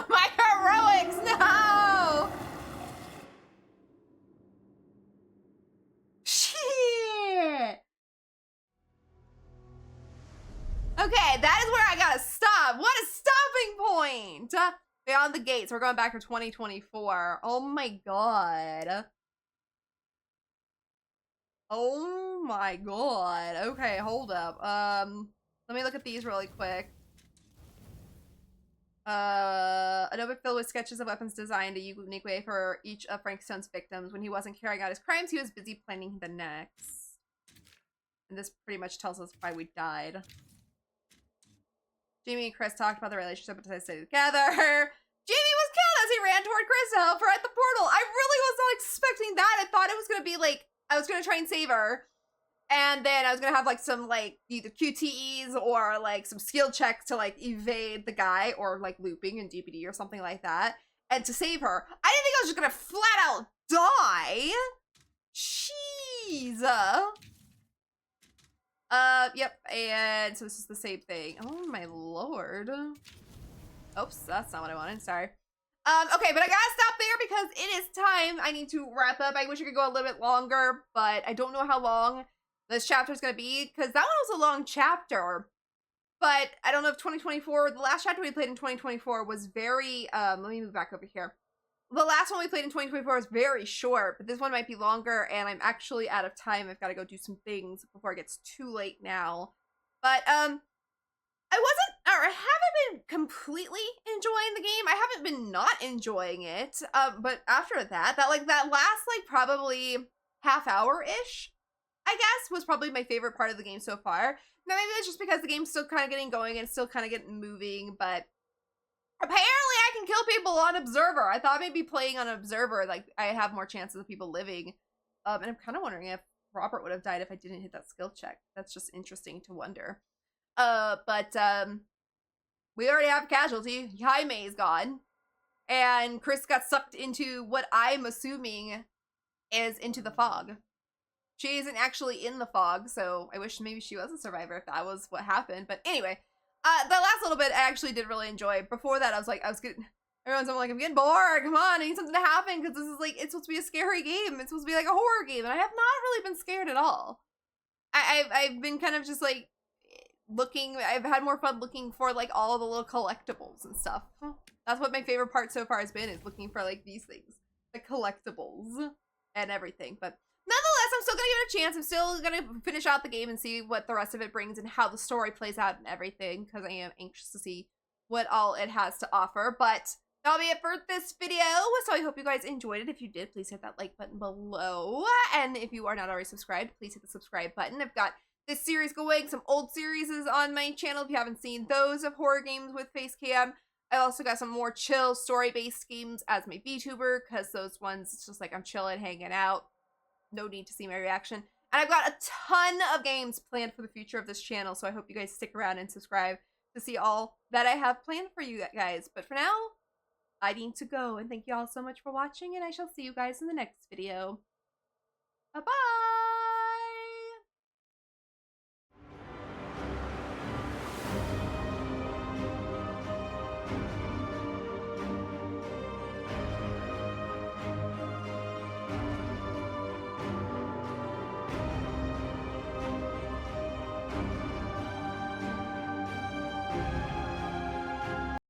My heroics, no! Shit! Okay, that is where I gotta stop. What a stopping point! Beyond the gates, we're going back to 2024. Oh my god. Oh my god. Okay, hold up. Let me look at these really quick. A notebook filled with sketches of weapons designed a unique way for each of Frank Stone's victims. When he wasn't carrying out his crimes, he was busy planning the next. And this pretty much tells us why we died. Jamie and Chris talked about the relationship but decided to stay together. Jamie was killed as he ran toward Chris to help her at the portal. I really was not expecting that. I thought it was gonna be like, I was gonna try and save her. And then I was gonna have like some like either QTEs or like some skill checks to like evade the guy or like looping in DPD or something like that. And to save her. I didn't think I was just gonna flat out die. Jeez. Yep, and so this is the same thing. Oh my lord. Oops, that's not what I wanted, sorry. Okay, but I gotta stop there because it is time. I need to wrap up. I wish I could go a little bit longer, but I don't know how long this chapter is gonna be because that one was a long chapter. But I don't know if 2024, the last chapter we played in 2024 was very, let me move back over here. The last one we played in 2024 was very short, but this one might be longer, and I'm actually out of time. I've got to go do some things before it gets too late now. But, I haven't been completely enjoying the game. I haven't been not enjoying it. But after that last, like, probably half hour-ish, I guess, was probably my favorite part of the game so far. Now, maybe it's just because the game's still kind of getting going and still kind of getting moving, but apparently I can kill people on Observer. I thought maybe playing on Observer, like, I have more chances of people living. And I'm kind of wondering if Robert would have died if I didn't hit that skill check. That's just interesting to wonder. But we already have a casualty. Jaime's gone. And Chris got sucked into what I'm assuming is into the fog. She isn't actually in the fog, so I wish maybe she was a survivor if that was what happened. But anyway, the last little bit I actually did really enjoy. Before that, I was getting, everyone's like, I'm getting bored. Come on, I need something to happen because this is like, it's supposed to be a scary game. It's supposed to be like a horror game, and I have not really been scared at all. I've been kind of just like looking. I've had more fun looking for like all the little collectibles and stuff. That's what my favorite part so far has been, is looking for like these things, the collectibles and everything. But nonetheless, I'm still gonna give it a chance. I'm still gonna finish out the game and see what the rest of it brings and how the story plays out and everything, because I am anxious to see what all it has to offer. But that'll be it for this video. So I hope you guys enjoyed it. If you did, please hit that like button below. And if you are not already subscribed, please hit the subscribe button. I've got this series going, some old series on my channel if you haven't seen those of horror games with face cam. I also got some more chill story-based games as my VTuber, because those ones, it's just like I'm chilling, hanging out. No need to see my reaction. And I've got a ton of games planned for the future of this channel, so I hope you guys stick around and subscribe to see all that I have planned for you guys. But for now, I need to go, and thank you all so much for watching, and I shall see you guys in the next video. Bye-bye!